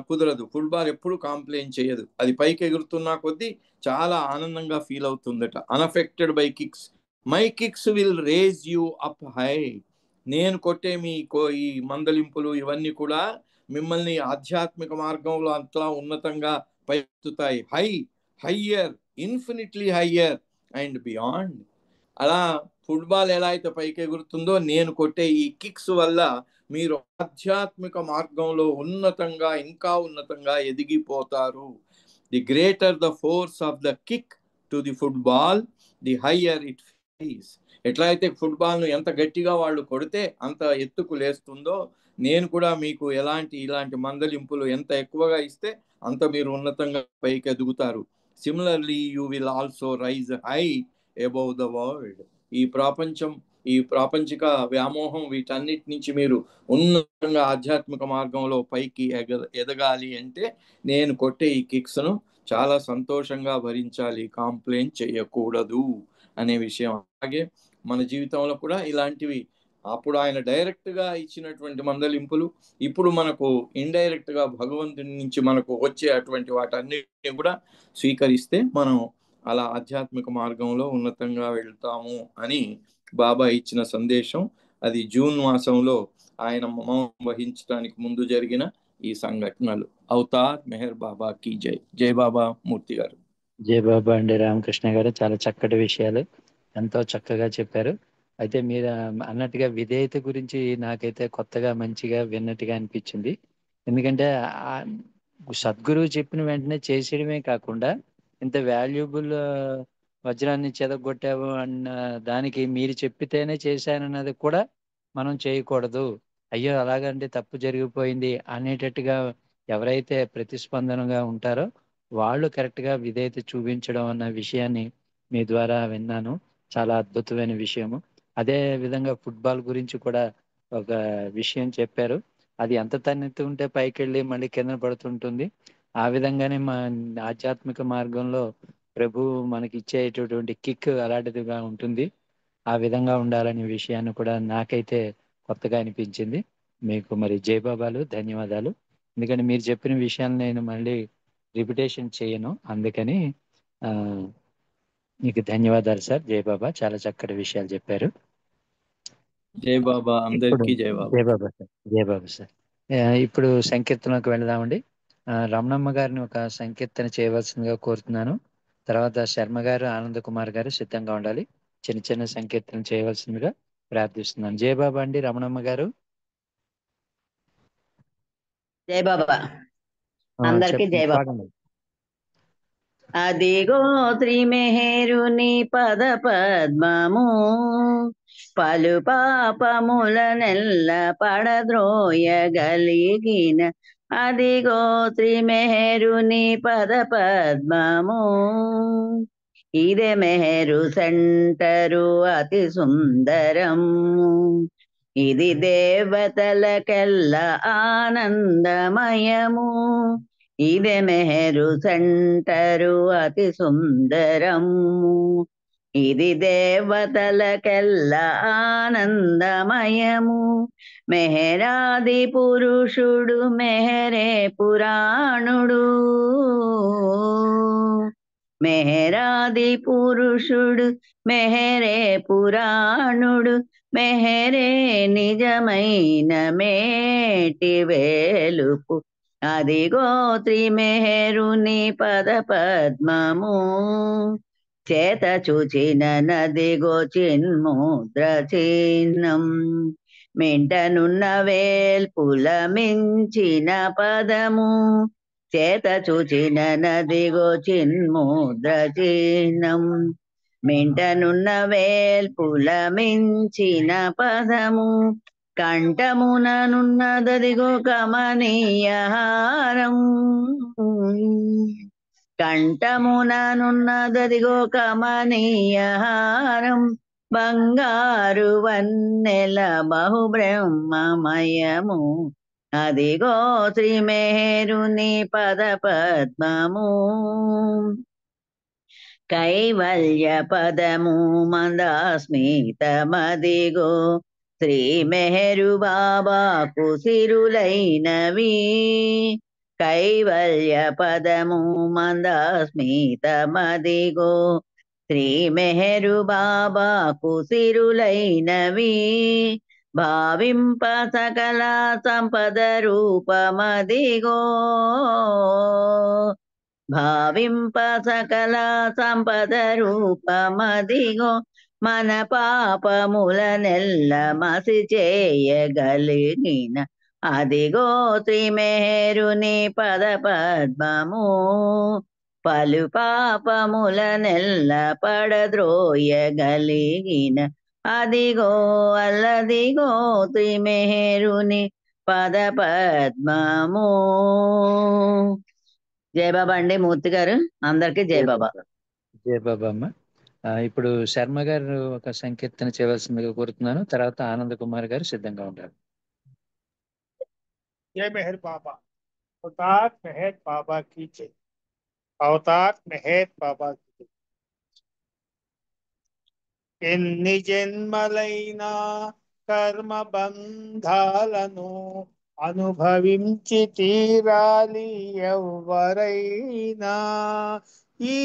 Speaker 8: కుదరదు. ఫుట్బాల్ ఎప్పుడు కాంప్లైంట్ చేయదు, అది పైకి ఎగురుతున్నా కొద్దీ చాలా ఆనందంగా ఫీల్ అవుతుందట. Unaffected by kicks, my kicks will raise you up high. నేను కొట్టే ఈ మందలింపులు ఇవన్నీ కూడా మిమ్మల్ని ఆధ్యాత్మిక మార్గంలో అంతలా ఉన్నతంగా పైకెత్తుతాయి. Higher, infinitely higher and beyond. అలా ఫుట్బాల్ ఎలా అయితే పైకి ఎగురుతుందో, నేను కొట్టే ఈ కిక్స్ వల్ల మీరు ఆధ్యాత్మిక మార్గంలో ఉన్నతంగా, ఇంకా ఉన్నతంగా ఎదిగిపోతారు. The greater the force of the kick to the football, the higher it flies. ఎట్లా అయితే ఫుట్బాల్ను ఎంత గట్టిగా వాళ్ళు కొడితే అంత ఎత్తుకు లేస్తుందో, నేను కూడా మీకు ఇలాంటి మందలింపులు ఎంత ఎక్కువగా ఇస్తే అంత మీరు ఉన్నతంగా పైకి ఎదుగుతారు. Similarly you will also rise high above the world. ఈ ప్రాపంచిక వ్యామోహం వీటన్నిటి నుంచి మీరు ఉన్నతంగా ఆధ్యాత్మిక మార్గంలో పైకి ఎదగాలి అంటే నేను కొట్టే ఈ కిక్స్ను చాలా సంతోషంగా భరించాలి, కాంప్లైంట్ చేయకూడదు అనే విషయం. అలాగే మన జీవితంలో కూడా ఇలాంటివి అప్పుడు ఆయన డైరెక్ట్గా ఇచ్చినటువంటి మందలింపులు, ఇప్పుడు మనకు ఇండైరెక్ట్గా భగవంతుని నుంచి మనకు వచ్చే అటువంటి వాటన్నిటిని కూడా స్వీకరిస్తే మనం అలా ఆధ్యాత్మిక మార్గంలో ఉన్నతంగా వెళ్తాము అని బాబా ఇచ్చిన సందేశం. అది జూన్ మాసంలో ఆయన మౌనం వహించడానికి ముందు జరిగిన ఈ సంఘటనలు. అవతార్ మెహర్ బాబా కీ జై. జై బాబా మూర్తి గారు.
Speaker 1: జై బాబా అండి. రామకృష్ణ గారు చాలా చక్కటి విషయాలు ఎంతో చక్కగా చెప్పారు. అయితే మీరు అన్నట్టుగా విధేయత గురించి నాకైతే కొత్తగా మంచిగా విన్నట్టుగా అనిపించింది. ఎందుకంటే సద్గురువు చెప్పిన వెంటనే చేసేయడమే కాకుండా, ఇంత వాల్యుబుల్ వజ్రాన్ని చెదగొట్టావు అన్న దానికి మీరు చెప్పితేనే చేశానన్నది కూడా మనం చేయకూడదు. అయ్యో అలాగంటే తప్పు జరిగిపోయింది అనేటట్టుగా ఎవరైతే ప్రతిస్పందనగా ఉంటారో వాళ్ళు కరెక్ట్గా విధేయత చూపించడం అన్న విషయాన్ని మీ ద్వారా విన్నాను. చాలా అద్భుతమైన విషయము. అదే విధంగా ఫుట్బాల్ గురించి కూడా ఒక విషయం చెప్పారు. అది ఎంత తన్నెత్తి ఉంటే పైకి వెళ్ళి మళ్ళీ కింద పడుతుంటుంది. ఆ విధంగానే మా ఆధ్యాత్మిక మార్గంలో ప్రభు మనకి ఇచ్చేటటువంటి కిక్ అలాంటిదిగా ఉంటుంది. ఆ విధంగా ఉండాలనే విషయాన్ని కూడా నాకైతే కొత్తగా అనిపించింది. మీకు మరి జయబాబాలు ధన్యవాదాలు. ఎందుకంటే మీరు చెప్పిన విషయాన్ని నేను మళ్ళీ రిపిటేషన్ చేయను, అందుకని మీకు ధన్యవాదాలు సార్. జయబాబా, చాలా చక్కటి విషయాలు చెప్పారు.
Speaker 8: జై బాబా, అందరికీ జై బాబా.
Speaker 1: జయబాబా సార్. జయబాబా సార్. ఇప్పుడు సంకీర్తనకు వెళదామండి. రమణమ్మ గారిని ఒక సంకీర్తన చేయవలసిందిగా కోరుతున్నాను. తర్వాత శర్మ గారు, ఆనంద్ కుమార్ గారు సిద్ధంగా ఉండాలి. చిన్న చిన్న సంకీర్తన చేయవలసిందిగా ప్రార్థిస్తున్నాను. జయబాబా అండి. రమణమ్మ గారు.
Speaker 9: జై బాబా, అందరికీ జై బాబా. అదిగో త్రిమెహరుని పద పద్మము, పలు పాపముల నెల్ల పడద్రోయగలిగిన. అదిగో త్రిమెహరుని పద పద్మము, ఇదే మెహరు సెంటరు అతి సుందరం. ఇది దేవతలకెల్ల ఆనందమయము, ఇదే మెహరు సెంటరు అతి సుందరము. ఇది దేవతలకెల్లా ఆనందమయము. మెహరాది పురుషుడు మెహరే పురాణుడు. మెహరాది పురుషుడు మెహరే పురాణుడు. మెహరే నిజమైన మేటి వేలుపు. అదిగో త్రిమెహరుని పద పద్మము. చేత చూచిన నదిగో చిన్ముద్ర చిహ్నం. మెంటనున్న వేల్పుల మించిన పదము. చేత చూచిన నదిగో చిన్ముద్ర చిహ్నం. మెంటనున్న వేల్పుల మించిన పదము. కంఠముననున్నదదిగో కమనీయహారం. కంఠముననున్నదదిగో కమనీయహారం. బంగారు వన్నెల బహుబ్రహ్మమయము. అదిగో త్రిమెహరుని పద పద్మము. కైవల్య పదము మందాస్మితమదిగో. శ్రీ మెహరు బాబాకు సిరులైనవి. కైవల్య పదము మందాస్మితమదిగో. శ్రీ మెహరు బాబాకు సిరులైనవి. భావింప సకల సంపద రూపమదిగో. భావింప సకల సంపద రూపమదిగో. మన పాపములనెల్ల మసి చేయగలిగిన అదిగో త్రిమెహరుని పద పద్మము. పలు పాపములనెల్ల పడద్రోయగలిగిన అదిగో అల్లదిగో త్రిమెహరుని పద పద్మము. జయ బాబా అండి మూర్తి గారు, అందరికి జయ బాబా.
Speaker 1: జయ బాబా అమ్మ. ఇప్పుడు శర్మ గారు ఒక సంకీర్తన చేయవలసిందిగా కోరుతున్నాను. తర్వాత ఆనంద్ కుమార్ గారు సిద్ధంగా ఉంటారు.
Speaker 5: जय मेहर बाबा। अवतार मेहर बाबा की जय। अवतार मेहर बाबा की जय। ఎన్ని జన్మలైనా కర్మ బంధాలను అనుభవించి తీరాలి ఎవ్వరైనా. ఈ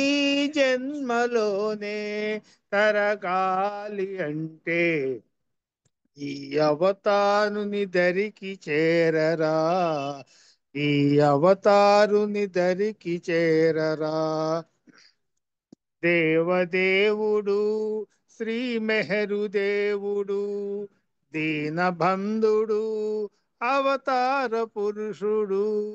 Speaker 5: జన్మలోనే తరగాలి అంటే ఈ అవతారుని దరికి చేరరా. ఈ అవతారుని దరికి చేరరా. దేవదేవుడు శ్రీ మెహరు దేవుడు. దీనబంధుడు అవతార పురుషుడు.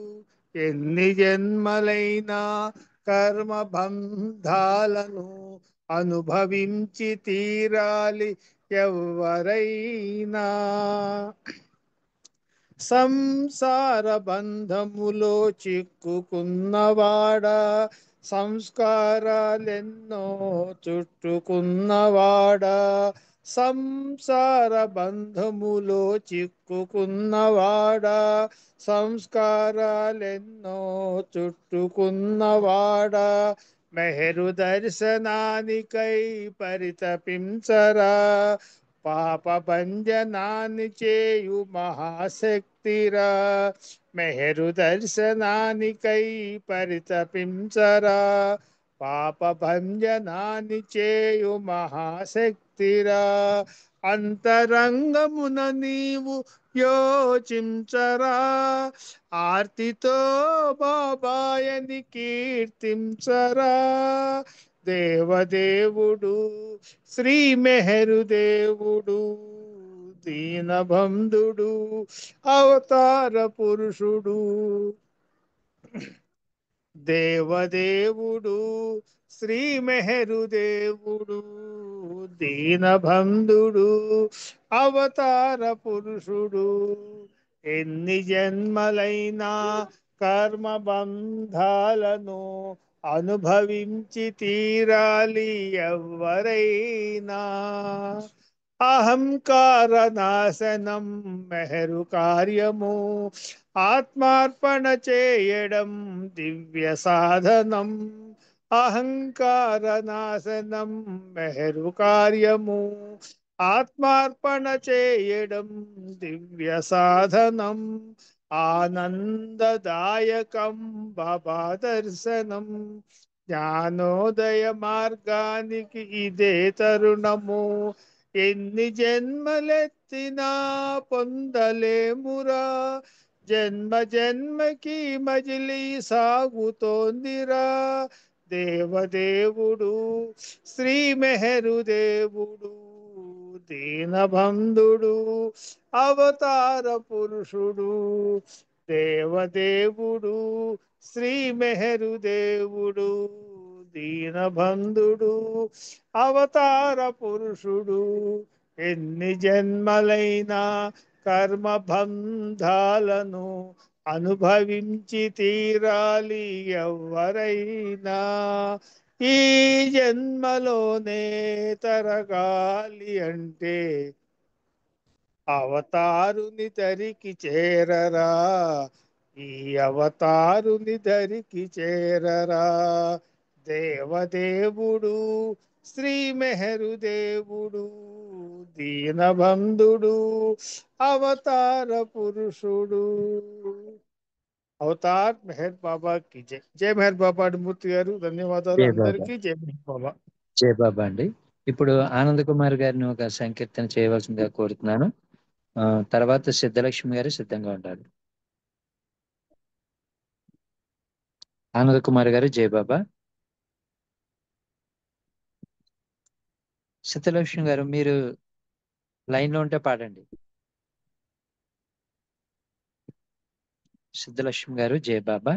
Speaker 5: ఎన్ని జన్మలైనా కర్మ బంధాలను అనుభవించి తీరాలి ఎవ్వరైనా. సంసార బంధములో చిక్కుకున్నవాడా. సంస్కారాలెన్నో చుట్టుకున్నవాడా. సంసార బంధములో చిక్కుకున్నవాడా. సంస్కారాలెన్నో చుట్టుకున్నవాడా. మెహరు దర్శనానికై పరితపించరా. పాప భంజనాన్ని చేయు మహాశక్తిరా. మెహరు దర్శనానికై పరితపించరా. పాప భంజనాన్ని చేయు మహాశక్తిరా. అంతరంగమున నీవు యోచించరా. ఆర్తితో బాబాయని కీర్తించరా. దేవదేవుడు శ్రీ మెహరు దేవుడు. దీనబంధుడు అవతార పురుషుడు. దేవదేవుడు శ్రీ మెహరు దేవుడు. దీనబంధుడు అవతార పురుషుడు. ఎన్ని జన్మలైనా కర్మ బంధాలను అనుభవించి తీరాలి ఎవ్వరైనా. అహంకార నాశనం మెహరు కార్యము, ఆత్మార్పణ చేయడం దివ్య సాధనం. అహంకార నాశనం మెహరు కార్యము, ఆత్మార్పణ చేయడం దివ్య సాధనం. ఆనందదాయకం బాబా దర్శనం, జ్ఞానోదయ మార్గానికి ఇదే తరుణము. ఎన్ని జన్మలెత్తినా పొందలేమురా, జన్మ జన్మకి మజిలీ సాగుతోందిరా. దేవదేవుడు శ్రీ మెహరు దేవుడు, దీనబంధుడు అవతార పురుషుడు. దేవదేవుడు శ్రీ మెహరు దేవుడు, దీనబంధుడు అవతార పురుషుడు. ఎన్ని జన్మలైనా కర్మబంధాలను అనుభవించి తీరాలి ఎవ్వరైనా. ఈ జన్మలోనే తరగాలి అంటే అవతారుని దరికి చేరరా, ఈ అవతారుని దరికి చేరరా. దేవదేవుడు శ్రీ మెహరు దేవుడు, దీనబంధుడు అవతార పురుషుడు. అవతార్ మెహర్ బాబా కి జై. జై మెహర్ బాబా మూర్తి గారు, ధన్యవాదాలు
Speaker 1: జై బాబా.
Speaker 5: అందరికీ. జై మెహర్ బాబా.
Speaker 1: జై బాబా అండి. ఇప్పుడు ఆనంద్ కుమార్ గారిని ఒక సంకీర్తన చేయవలసిందిగా కోరుతున్నాను. తర్వాత సిద్ధలక్ష్మి గారు సిద్ధంగా ఉండాలి. ఆనంద్ కుమార్ గారు జై బాబా. సిద్ధలక్ష్మి గారు మీరు లైన్ లో ఉంటే పాడండి. సిద్ధలక్ష్మి గారు జై బాబా.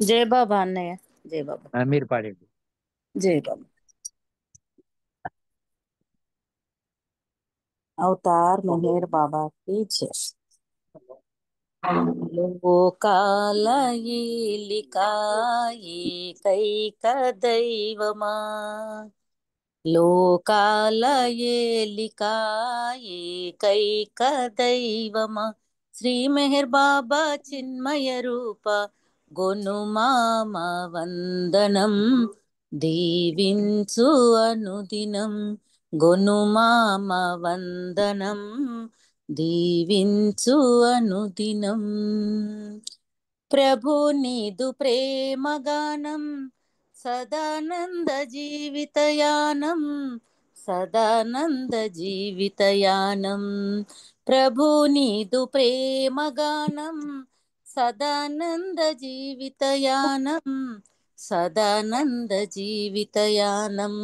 Speaker 10: జై బాబా అన్నయ్య. జై బాబా.
Speaker 1: మీరు పాడండి.
Speaker 10: జై బాబా. అవతార్ మెహర్ బాబా की जय. లోకాల ఏలికాయే కైక దైవమా, లోకాల ఏలికాయే కైక దైవమా, శ్రీ మెహర్ బాబా చిన్మయ రూప గొనుమామ వందనం, దీవించు అనుదినం గొనుమామ వందనం, దీవించు అనుదినం. ప్రభు నీదు ప్రేమగానం సదానంద జీవితయానం, సదానంద జీవితయానం. ప్రభు నీదు ప్రేమగానం సదానంద జీవితయానం, సదానంద జీవితయానం.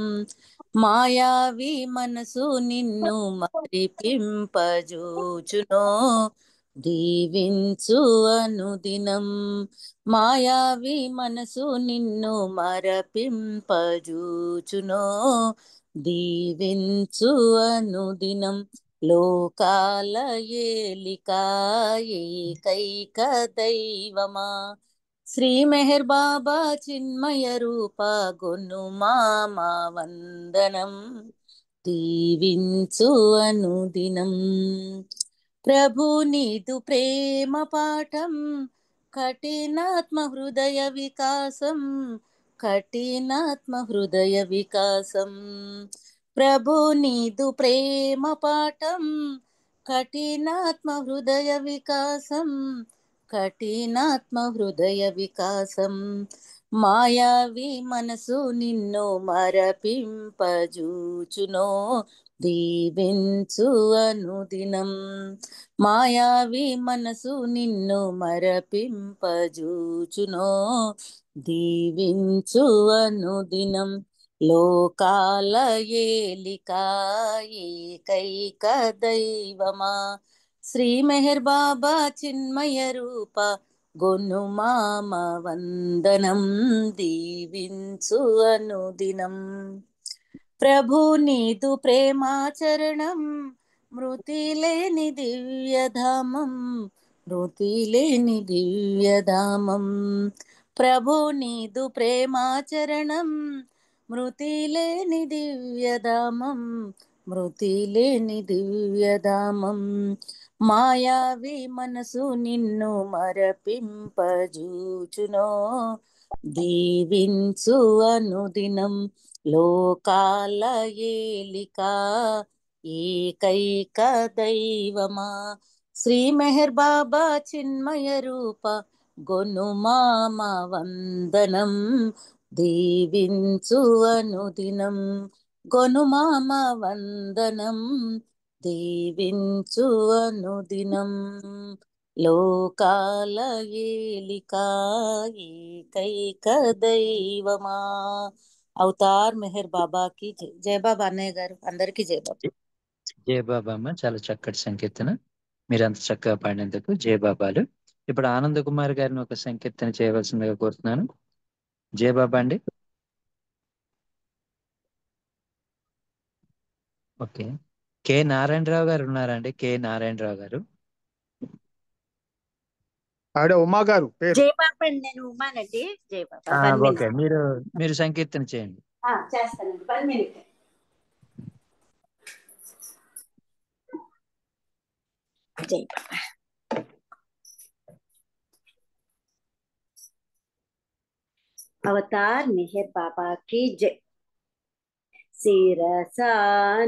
Speaker 10: మాయావి మనసు నిన్ను మరిపింపజూచునో, దీవించు అనుదినం. మాయావి మనసు నిన్ను మరపింపజూచునో, దీవించు అనుదినం. లోకాల ఏలికాయే కైక దైవమా, శ్రీ మెహర్ బాబా చిన్మయ రూప గొనుమామ వందనం, దీవించు అనుదినం. ప్రభు నీదు ప్రేమ పాఠం కఠినాత్మ హృదయ వికాసం, కఠినాత్మ హృదయ వికాసం. ప్రభు నీదు ప్రేమ పాఠం కఠినాత్మ హృదయ వికాసం, కఠినాత్మ హృదయ వికాసం. మాయావి మనసు నిన్ను మరపింపజూచునో, దీవించు అనుదినం. మాయావి మనసు నిన్ను మరపింపజూచునో, దీవించు అనుదినం. లోకాల ఏలికాయే కైక దైవమా, శ్రీ మెహర్ బాబా చిన్మయ రూప గొనుమామ వందనం, దీవించు అనుదినం. ప్రభు నీదు ప్రేమాచరణం మృతి లేని దివ్యధామం, మృతి లేని దివ్యధామం. ప్రభు నీదు ప్రేమాచరణం మృతి లేని దివ్యధామం, మృతి లేని దివ్యధామం. మాయావి మనసు నిన్ను మరపింపజూచునో, దీవించు అనుదినం లోకాల ఏలిక ఏకైక దైవమా. శ్రీ మెహర్ బాబా చిన్మయ రూప గొనుమామ వందనం, దీవించు అనుదినం గొనుమామ వందనం, దీవించు అనుదినం లోకాల ఏలిక ఏకైక దైవమా. అవతార్ మెహర్ బాబాకి జై. జయ బాబా అన్నయ్య గారు, అందరికీ జయ బాబా.
Speaker 1: జయ బాబా అమ్మ, చాలా చక్కటి సంకీర్తన. మీరు అంత చక్కగా పాడినందుకు జయ బాబాలు. ఇప్పుడు ఆనంద్ కుమార్ గారిని ఒక సంకీర్తన చేయవలసిందిగా కోరుతున్నాను. జయ బాబా అండి. ఓకే, కె నారాయణరావు గారు ఉన్నారండి? కె నారాయణరావు గారు.
Speaker 5: ఆవిడ ఉమా గారు పేరు.
Speaker 9: జై బాబా అండి, నేను ఉమానండి. జై బాబా.
Speaker 1: ఓకే, మీరు సంకీర్తన చేయండి.
Speaker 9: చేస్తానండి, 1 minute. జై బాబా. అవతార్ మెహర్ బాబా की जय. శిరసా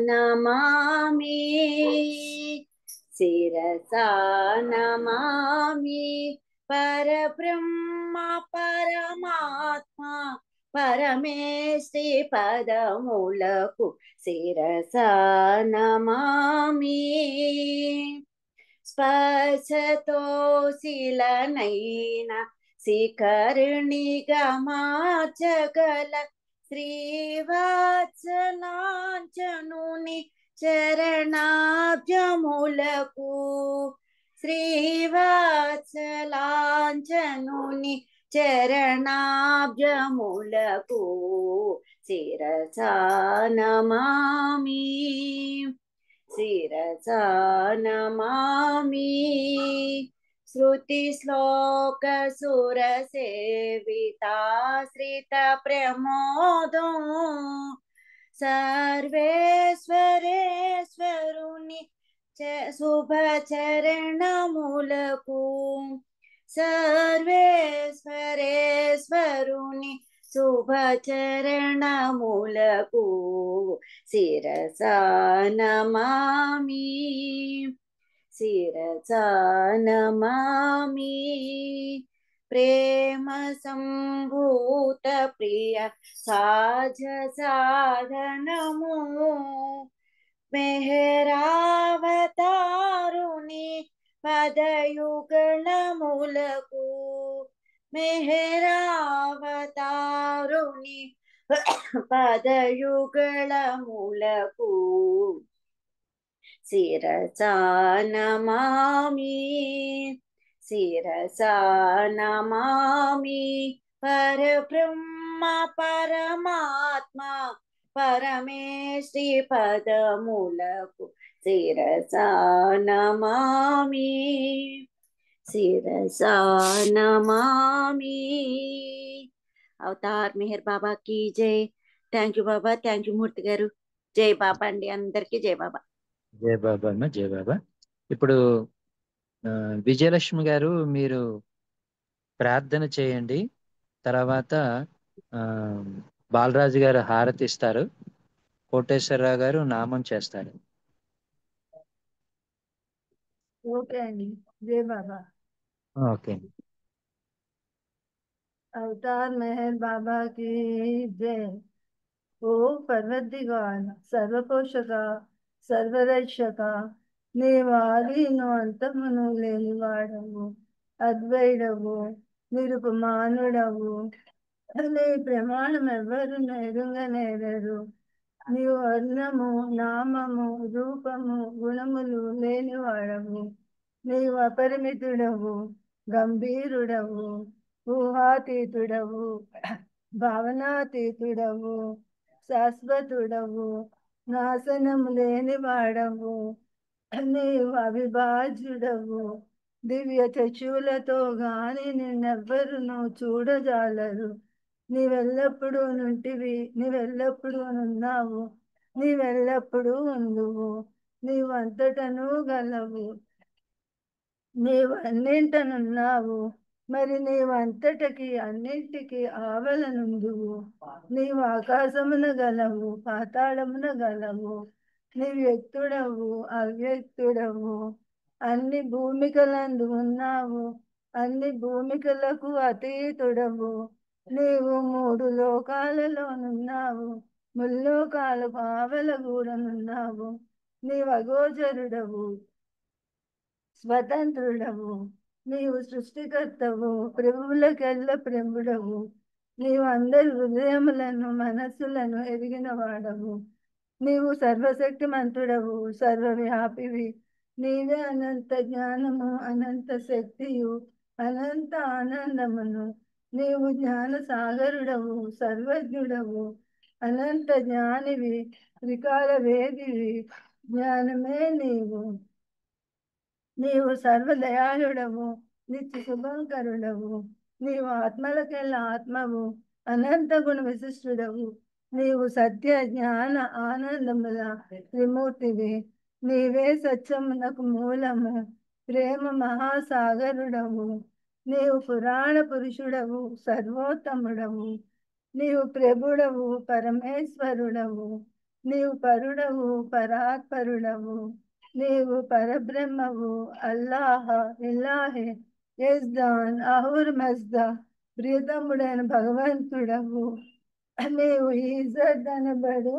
Speaker 9: నమామి, శిరసా నమామి పరబ్రహ్మ పరమాత్మ పరమేశ్వరి పదములకు శిరసా నమామి. స్పర్శతో శిలనైన శిఖరిణిగా మార్చగల శ్రీవాత్సలాంఛనుని చరణాబ్జములకు, శ్రీవాత్సలాంఛనుని చరణాబ్జములకు శిరసా నమామి, శిరసా నమామి. శృతి శ్లోక సుర సేవితాశ్రిత ప్రమోదం సర్వేశ్వరేశ్వరుని శుభ చరణములకు, సర్వేశ్వరేశ్వరుని శుభ చరణములకు శిరసా నమామి, శిరసా నమామి. ప్రేమ సంభూత ప్రియ సాజ సాధనము మెహరావతారుని పదయుగళములకు, మెహరావతారుని పదయుగళములకు శిరసా నమామి, శిరసా నమామి పరబ్రహ్మ పరమాత్మ పరమేశ్వరి పదములకు శిరసా నమామి, శిరసా నమామి. అవతార్ మెహర్ బాబా की जय. Thank you Baba, thank you Murthy గారు. జై బాబా అండి, అందరికీ జై బాబా.
Speaker 1: జయ బాబా అమ్మ, జయ బాబా. ఇప్పుడు విజయలక్ష్మి గారు మీరు ప్రార్థన చేయండి. తర్వాత బాలరాజు గారు హారతి ఇస్తారు. కోటేశ్వరరావు గారు నామం చేస్తారు.
Speaker 11: ఓకే అండి. జై బాబా.
Speaker 1: ఓకే.
Speaker 11: अवतार मेहर बाबा की जय. ఓ పర్వదిగాన సర్వపోషక సర్వరక్షక, నీవు ఆదిను అంతమును లేనివాడవు, అద్వైడవు, నిరుపమానుడవు, నీ ప్రమాణం ఎవ్వరు నెరుగనేరరు. నీవు వర్ణము నామము రూపము గుణములు లేనివాడవు, నీవు అపరిమితుడవు, గంభీరుడవు, ఊహాతీతుడవు, భావనాతీతుడవు, శాశ్వతుడవు, నాశనము లేనివాడవు, నీవు అవిభాజ్యుడవు. దివ్య చక్షులతో గాని నిన్నెవ్వరును చూడజాలరు. నీవెల్లప్పుడూ నుంటివి, నీవెల్లప్పుడూ నున్నావు, నీవెల్లప్పుడూ ఉందువు, నీవంతటను గలవు, నీవు అన్నింటనున్నావు, మరి నీవంతటికి అన్నింటికి ఆవలనుందువు. నీవు ఆకాశమున గలవు, పాతాళమున గలవు, నీ వ్యక్తుడవు, అవ్యక్తుడవు, అన్ని భూమికలందు ఉన్నావు, అన్ని భూమికలకు అతీతుడవు. నీవు మూడు లోకాలలోనున్నావు, ముల్లోకాలకు ఆవలగూడనున్నావు. నీవు అగోచరుడవు, స్వతంత్రుడవు, నీవు సృష్టికర్తవు, ప్రభువులకెల్ల ప్రభుడవు. నీవు అందరి హృదయములను మనస్సులను ఎరిగిన వాడవు. నీవు సర్వశక్తిమంతుడవు, సర్వవ్యాపివి. నీవే అనంత జ్ఞానము, అనంత శక్తియు, అనంత ఆనందమును. నీవు జ్ఞాన సాగరుడవు, సర్వజ్ఞుడవు, అనంత జ్ఞానివి, త్రికాల వేదివి, జ్ఞానమే నీవు. నీవు సర్వదయాళుడవు, నిత్య శుభంకరుడవు, నీవు ఆత్మలకెల్లా ఆత్మవు, అనంత గుణ విశిష్టుడవు. నీవు సత్య జ్ఞాన ఆనందముల త్రిమూర్తివి. నీవే సత్యమునకు మూలము, ప్రేమ మహాసాగరుడవు. నీవు పురాణ పురుషుడవు, సర్వోత్తముడవు. నీవు ప్రభుడవు, పరమేశ్వరుడవు. నీవు పరుడవు, పరాత్పరుడవు. నీవు పరబ్రహ్మవు, అల్లాహ, ఇలాహే, యజ్దాన్, అహుర్ మజ్దా, ప్రియతముడైన భగవంతుడవు. నీవు ఈజద్ అనబడు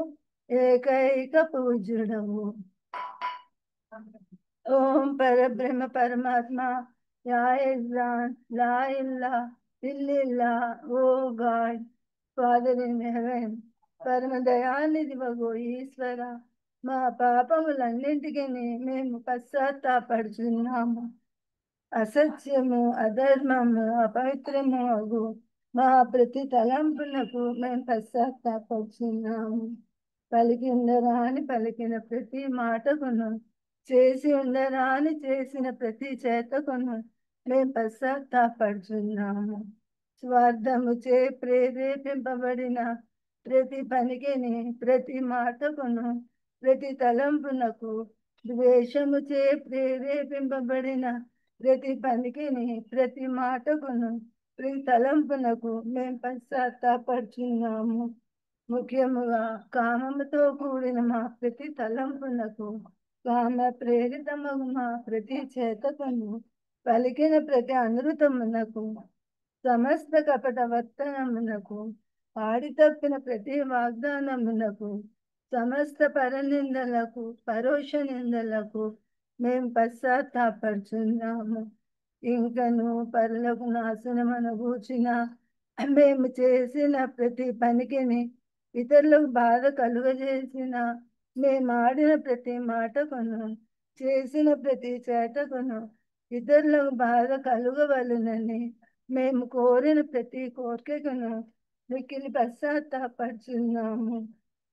Speaker 11: ఏకైక పూజ్యుడవు. ఓం పరబ్రహ్మ పరమాత్మ, యా యజ్దాన్, లా ఇల్లా ఇల్లిల్లా, ఓ గాడ్, ఫాదర్ ఇన్ హెవెన్, పరమ దయానిధివగు ఈశ్వర, మా పాపములన్నింటికి మేము పశ్చాత్తాపడుచున్నాము. అసత్యము, అధర్మము, అపవిత్రము అగు మా ప్రతి తలంపులకు మేము పశ్చాత్తాపడుచున్నాము. పలికి ఉండరాని పలికిన ప్రతి మాటకును, చేసి ఉండరాని చేసిన ప్రతి చేతకును మేము పశ్చాత్తాపడుచున్నాము. స్వార్థముచే ప్రేరేపింపబడిన ప్రతి పనికిని, ప్రతి మాటకును, ప్రతి తలంపునకు, ద్వేషముచే ప్రేరేపింపబడిన ప్రతి పనికిని, ప్రతి మాటకును, ప్రతి తలంపునకు మేము పశ్చాత్తాపడుచున్నాము. ముఖ్యముగా కామముతో కూడిన మా ప్రతి తలంపునకు, కామ ప్రేరితమగు మా ప్రతి చేతకును, పలికిన ప్రతి అనృతమునకు, సమస్త కపట వర్తనమునకు, ఆడి తప్పిన ప్రతి వాగ్దానమునకు, సమస్త పరనిందలకు, పరోక్ష నిందలకు మేము పశ్చాత్తాపడుచున్నాము. ఇంకను పరులకు నాశనమను గూర్చిన మేము చేసిన ప్రతి పనికిని, ఇతరులకు బాధ కలుగజేసిన మేము ఆడిన ప్రతి మాటకును, చేసిన ప్రతి చేతకును ఇతరులకు బాధ కలుగవలనని మేము కోరిన ప్రతి కోరికను మిక్కిలి పశ్చాత్తాపడుచున్నాము.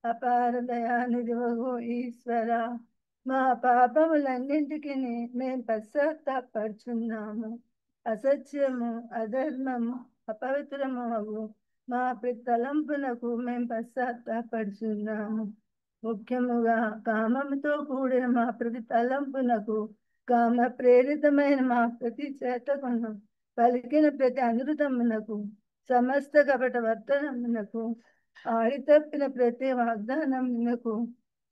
Speaker 11: అపార దయానిధివగు ఈశ్వర, మా పాపములన్నింటికి మేము పశ్చాత్తాపడుచున్నాము. అసత్యము, అధర్మము, అపవిత్రము అగు మా ప్రతి తలంపునకు మేము పశ్చాత్తాపడుచున్నాము. ముఖ్యముగా కామముతో కూడిన మా ప్రతి తలంపునకు, కామ ప్రేరితమైన మా ప్రతి చేతకును, పలికిన ప్రతి అనృతమునకు, సమస్త కపట వర్తనమునకు, ఆడి తప్పిన ప్రతి వాగ్దానమునకు,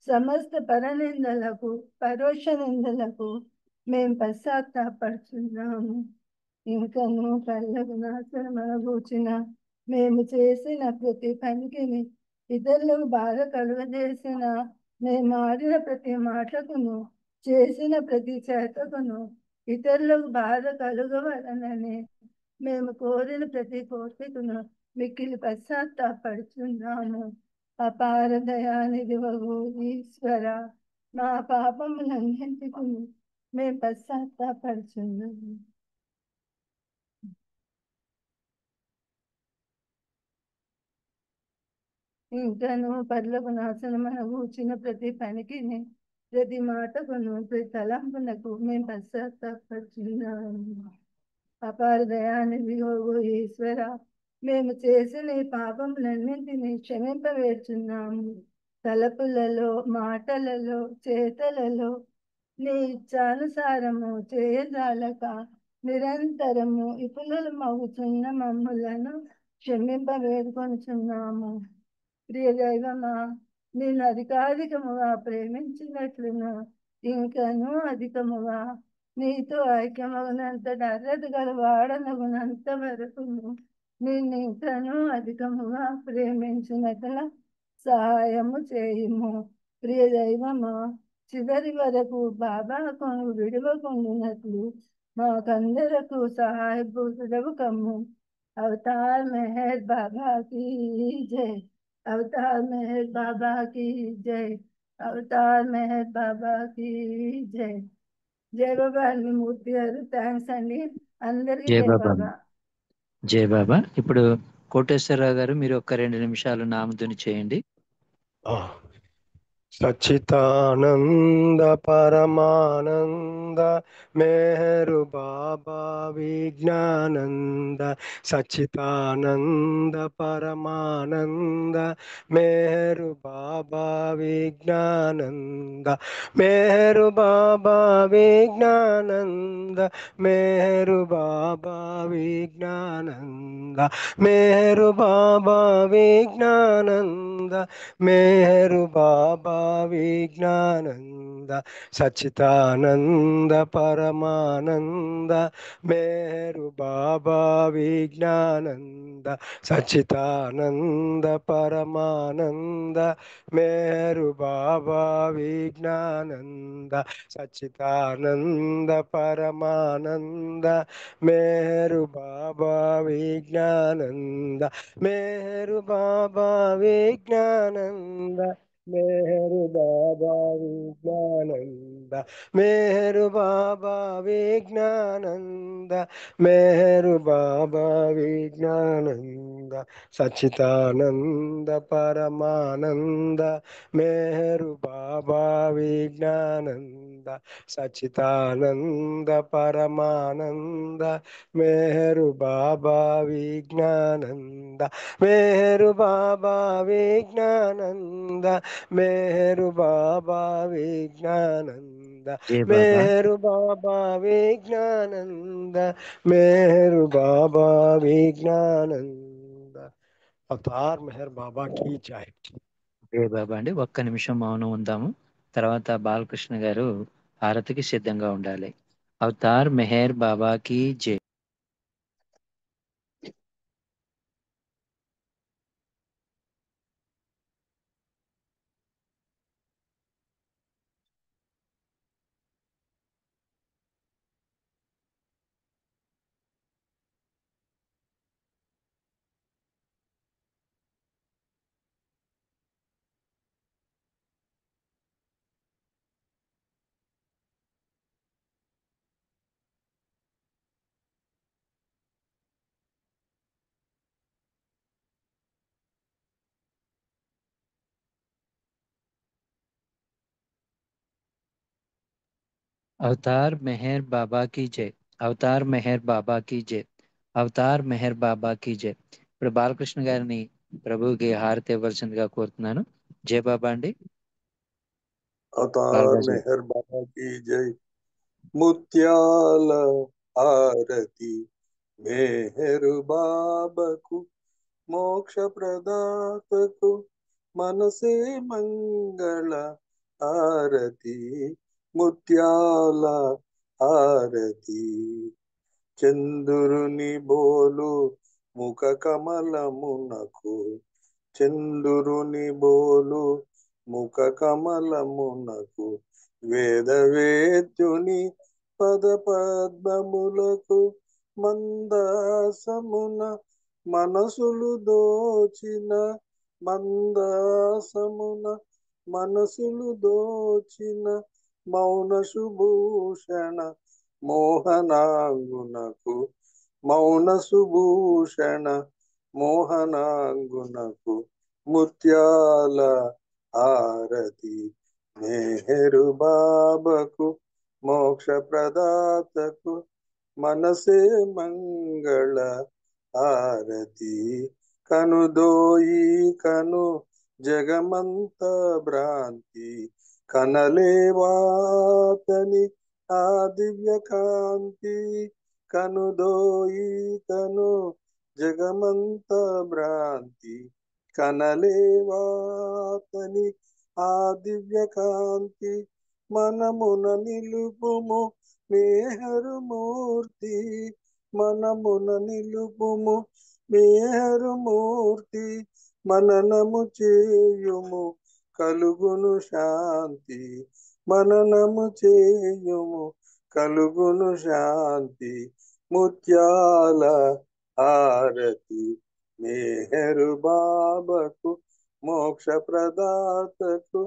Speaker 11: సమస్త పరనిందలకు, పరోక్ష నిందలకు మేము పశ్చాత్తాపడుచున్నాము. ఇంకను కళ్ళకు నాశనమనగూర్చిన మేము చేసిన ప్రతి పనికి, ఇతరులకు బాధ కలుగజేసిన మేము ఆడిన ప్రతి మాటకును, చేసిన ప్రతి చేతకును ఇతరులకు బాధ కలుగవలనని మేము కోరిన ప్రతి కోరికను మిక్కిలి పశ్చాత్తాపడుచున్నాము. అపార దయానిధివగు ఈశ్వర, మా పాపములన్నింటికి మేము పశ్చాత్తాపడుచున్నాము. ఇంకను పరులకు నాశనమను గూర్చిన ప్రతి పనికి, ప్రతి మాటకును, ప్రతి తలంపునకు మేము పశ్చాత్తాపడుచున్నాము. అపార దయానిధివగు ఈశ్వర, మేము చేసిన ఈ పాపములన్నింటినీ క్షమింపవేర్చున్నాము. తలపులలో మాటలలో చేతలలో నీ ఇచ్చానుసారము చేయజాలక నిరంతరము ఇపులలు మగుచున్న మమ్ములను క్షమింప వేడుకొనుచున్నాము. ప్రియ దైవమా, నేను అధికాధికముగా ప్రేమించినట్లును ఇంకను అధికముగా నీతో ఐక్యమగునంతట అర్హత గల వాడనగునంత వరకు నేను ఇంకను అధికముగా ప్రేమించినట్ల సహాయము చేయుము. ప్రియ దైవమా, చివరి వరకు బాబా కొను విడవకుండినట్లు మాకందరకు సహాయభూతుడవు కమ్ము. అవతార్ మెహర్ బాబా की जय। अवतार मेहर बाबा की जय। अवतार मेहर बाबा की जय। జై బాబా అండి మూర్తి గారు, థ్యాంక్స్ అండి. అందరికీ
Speaker 1: జై
Speaker 11: జై
Speaker 1: బాబా.
Speaker 11: బాబా.
Speaker 1: జై బాబా. ఇప్పుడు కోటేశ్వరరావు గారు మీరు ఒక 2 నిమిషాలు నామధుని చేయండి.
Speaker 12: సచ్చితానంద పరమానంద మెహరు బాబా విజ్ఞానంద సచ్చితానంద పరమానంద మెహరు బాబా విజ్ఞానంద మెహరు బాబా విజ్ఞానంద మెహరు బాబా విజ్ఞానంద మెహరు బాబా విజ్ఞానంద మెహరు బాబా విజ్ఞానంద సచ్చితానంద పరమానంద మెహరు బాబా విజ్ఞానంద సచ్చితానంద పరమానంద మెహరు బాబా విజ్ఞానంద సచ్చితానంద పరమానంద మెహరు బాబా విజ్ఞానంద మెహరు బాబా విజ్ఞానంద మెహరు బాబా విజ్ఞానంద మెహరు బాబా విజ్ఞానంద మెహరు బాబా విజ్ఞానంద సచ్చితానంద పరమానంద మెహరు బాబా విజ్ఞానంద సచ్చితానంద పరమానంద మెహరు బాబా విజ్ఞానంద మెహరు బాబా విజ్ఞానంద మెహరు బాబా విజ్ఞానంద
Speaker 1: జై బాబా.
Speaker 12: మెహరు బాబా విజ్ఞానంద మెహరు బాబా విజ్ఞానంద. అవతార్ మెహర్ బాబా కీ జై.
Speaker 1: జై బాబా అండి. ఒక్క నిమిషం మౌనం ఉందాము. తర్వాత బాలకృష్ణ గారు హారతికి సిద్ధంగా ఉండాలి. అవతార్ మెహర్ బాబా కీ జై. అవతార్ మెహర్ బాబా కీ జై. అవతార్ మెహర్ బాబా కీ జై. అవతార్ మెహర్ బాబా కీ జై. ఇప్పుడు బాలకృష్ణ గారిని ప్రభువుకి హారతి ఇవ్వాల్సిందిగా కోరుతున్నాను. జై బాబా అండి.
Speaker 3: అవతార్
Speaker 1: బాలరాజు గారు.
Speaker 3: మెహర్ బాబా की जय। ముత్యాల హారతి మెహరు బాబాకు మోక్ష ప్రదాతకు మనసే మంగళ హారతి ముత్యాల హారతి చంద్రుని బోలు ముఖ కమలమునకు చంద్రుని బోలు ముఖ కమలమునకు వేదవేద్యుని పద పద్మములకు మందాసమున మనసులు దోచిన మందాసమున మనసులు దోచిన మౌన సుభూషణ మోహనాంగునకు మౌన సుభూషణ మోహనాంగునకు ముత్యాల హారతి మెహరు బాబాకు మోక్ష ప్రదాతకు మనసే మంగళ హారతి కనుదోయి కను జగమంత భ్రాంతి కనలేవాతని ఆ దివ్య కాంతి కనుదోయి కను జగమంత భ్రాంతి కనలేవాతని ఆ దివ్య కాంతి మనమున నిలుపుము మేహరుమూర్తి మనమున నిలుపుము మేహరుమూర్తి మననము చేయుము కలుగును శాంతి మననము చేయుము కలుగును శాంతి ముత్యాల హారతి మేహరు బాబకు మోక్ష ప్రదాతకు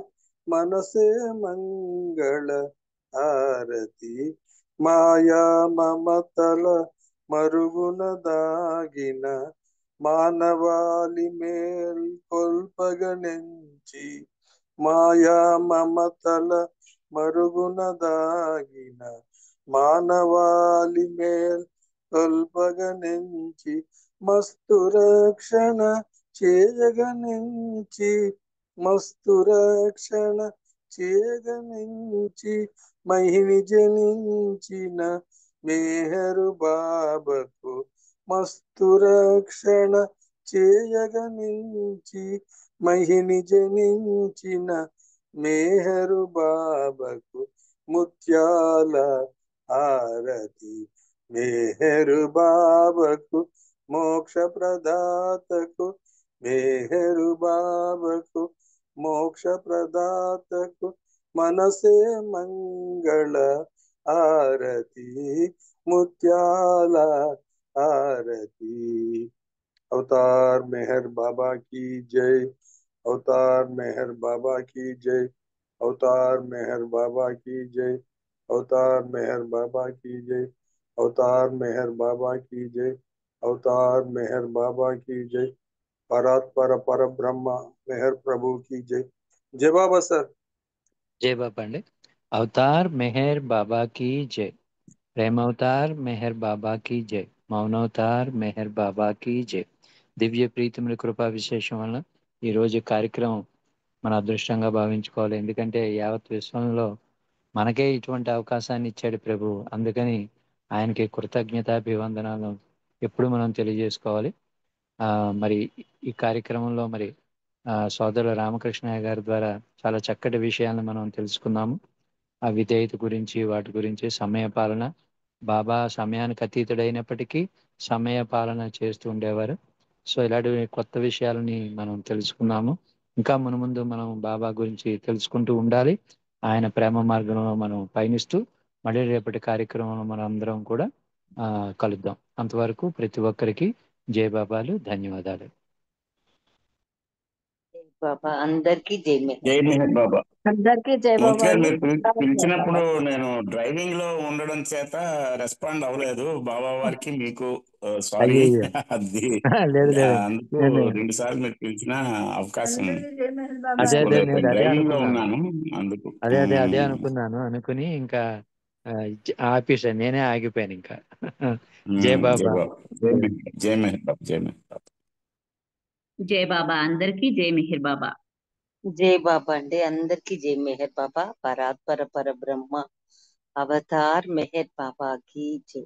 Speaker 3: మనసే మంగళ హారతి మాయా మమతల మరుగున దాగిన మానవాళి మేల్కొల్పగనెంచి మాయా మమతల మరుగున దాగిన మానవాళి మేల్కొల్పగనెంచి మస్తు రక్షణ చేయగనెంచి మస్తు రక్షణ చేయగనెంచి మహిని జనించిన మేహరు బాబకు మస్తు రక్షణ చేయగనించి మహిని జనించిన మేహరు బాబకు ముత్యాల హారతి మేహరు బాబకు మోక్ష ప్రదాతకు మేహరు బాబకు మోక్ష ప్రదాతకు మనసే మంగళ హారతి ముత్యాల आरती। अवतार मेहर बाबा की जय। अवतार मेहर बाबा की जय। अवतार मेहर बाबा की जय। अवतार मेहर बाबा की जय। अवतार मेहर बाबा की जय। अवतार मेहर बाबा की जय। परात्पर पर ब्रह्म मेहर प्रभु की जय। जय बाबा सर।
Speaker 1: जय बाबा अंडी। अवतार मेहर बाबा की जय। ప్రేమవతార్ మెహర్ బాబాకి జై, మౌనవతార్ మెహర్ బాబాకి జై. దివ్య ప్రీతిముల కృపా విశేషం వలన ఈరోజు కార్యక్రమం మన అదృష్టంగా భావించుకోవాలి. ఎందుకంటే యావత్ విశ్వంలో మనకే ఇటువంటి అవకాశాన్ని ఇచ్చాడు ప్రభు. అందుకని ఆయనకి కృతజ్ఞతాభివందనాలు ఎప్పుడు మనం తెలియజేసుకోవాలి. మరి ఈ కార్యక్రమంలో మరి సోదరుడు రామకృష్ణయ్య గారి ద్వారా చాలా చక్కటి విషయాలను మనం తెలుసుకున్నాము. ఆ విధేయత గురించి, వాటి గురించి, సమయ పాలన. బాబా సమయానికి అతీతుడైనప్పటికీ సమయ పాలన చేస్తూ ఉండేవారు. సో ఇలాంటి కొత్త విషయాలని మనం తెలుసుకున్నాము. ఇంకా మునుముందు మనం బాబా గురించి తెలుసుకుంటూ ఉండాలి. ఆయన ప్రేమ మార్గంలో మనం పయనిస్తూ మళ్ళీ రేపటి కార్యక్రమంలో మనం అందరం కూడా కలుద్దాం. అంతవరకు ప్రతి ఒక్కరికి జై బాబాలు, ధన్యవాదాలు.
Speaker 6: బాబా అందరికీ జై
Speaker 13: జై మెహర్ బాబా.
Speaker 2: అందరికీ జై బాబా.
Speaker 13: మీరు పిలిచినప్పుడు నేను డ్రైవింగ్ లో ఉండడం చేత రెస్పాండ్ అవ్వలేదు. బాబా వారికి మీకు సారీ. అది అందుకు 2 సార్లు మీరు పిలిచిన అవకాశం డ్రైవింగ్ లో ఉన్నాను. అందుకు
Speaker 1: అదే అనుకున్నాను. అనుకుని ఇంకా ఆపేసాను, నేనే ఆగిపోయాను ఇంకా. జై బాబా.
Speaker 13: జై మెహర్ బాబా. జై మెహర్ బాబా.
Speaker 2: జై బాబా అందరికీ జై మెహర్ బాబా.
Speaker 6: జై బాబా అండి అందరికీ జై మెహర్ బాబా. పరాత్పర పర బ్రహ్మ అవతార్ మెహర్ బాబాకి జై.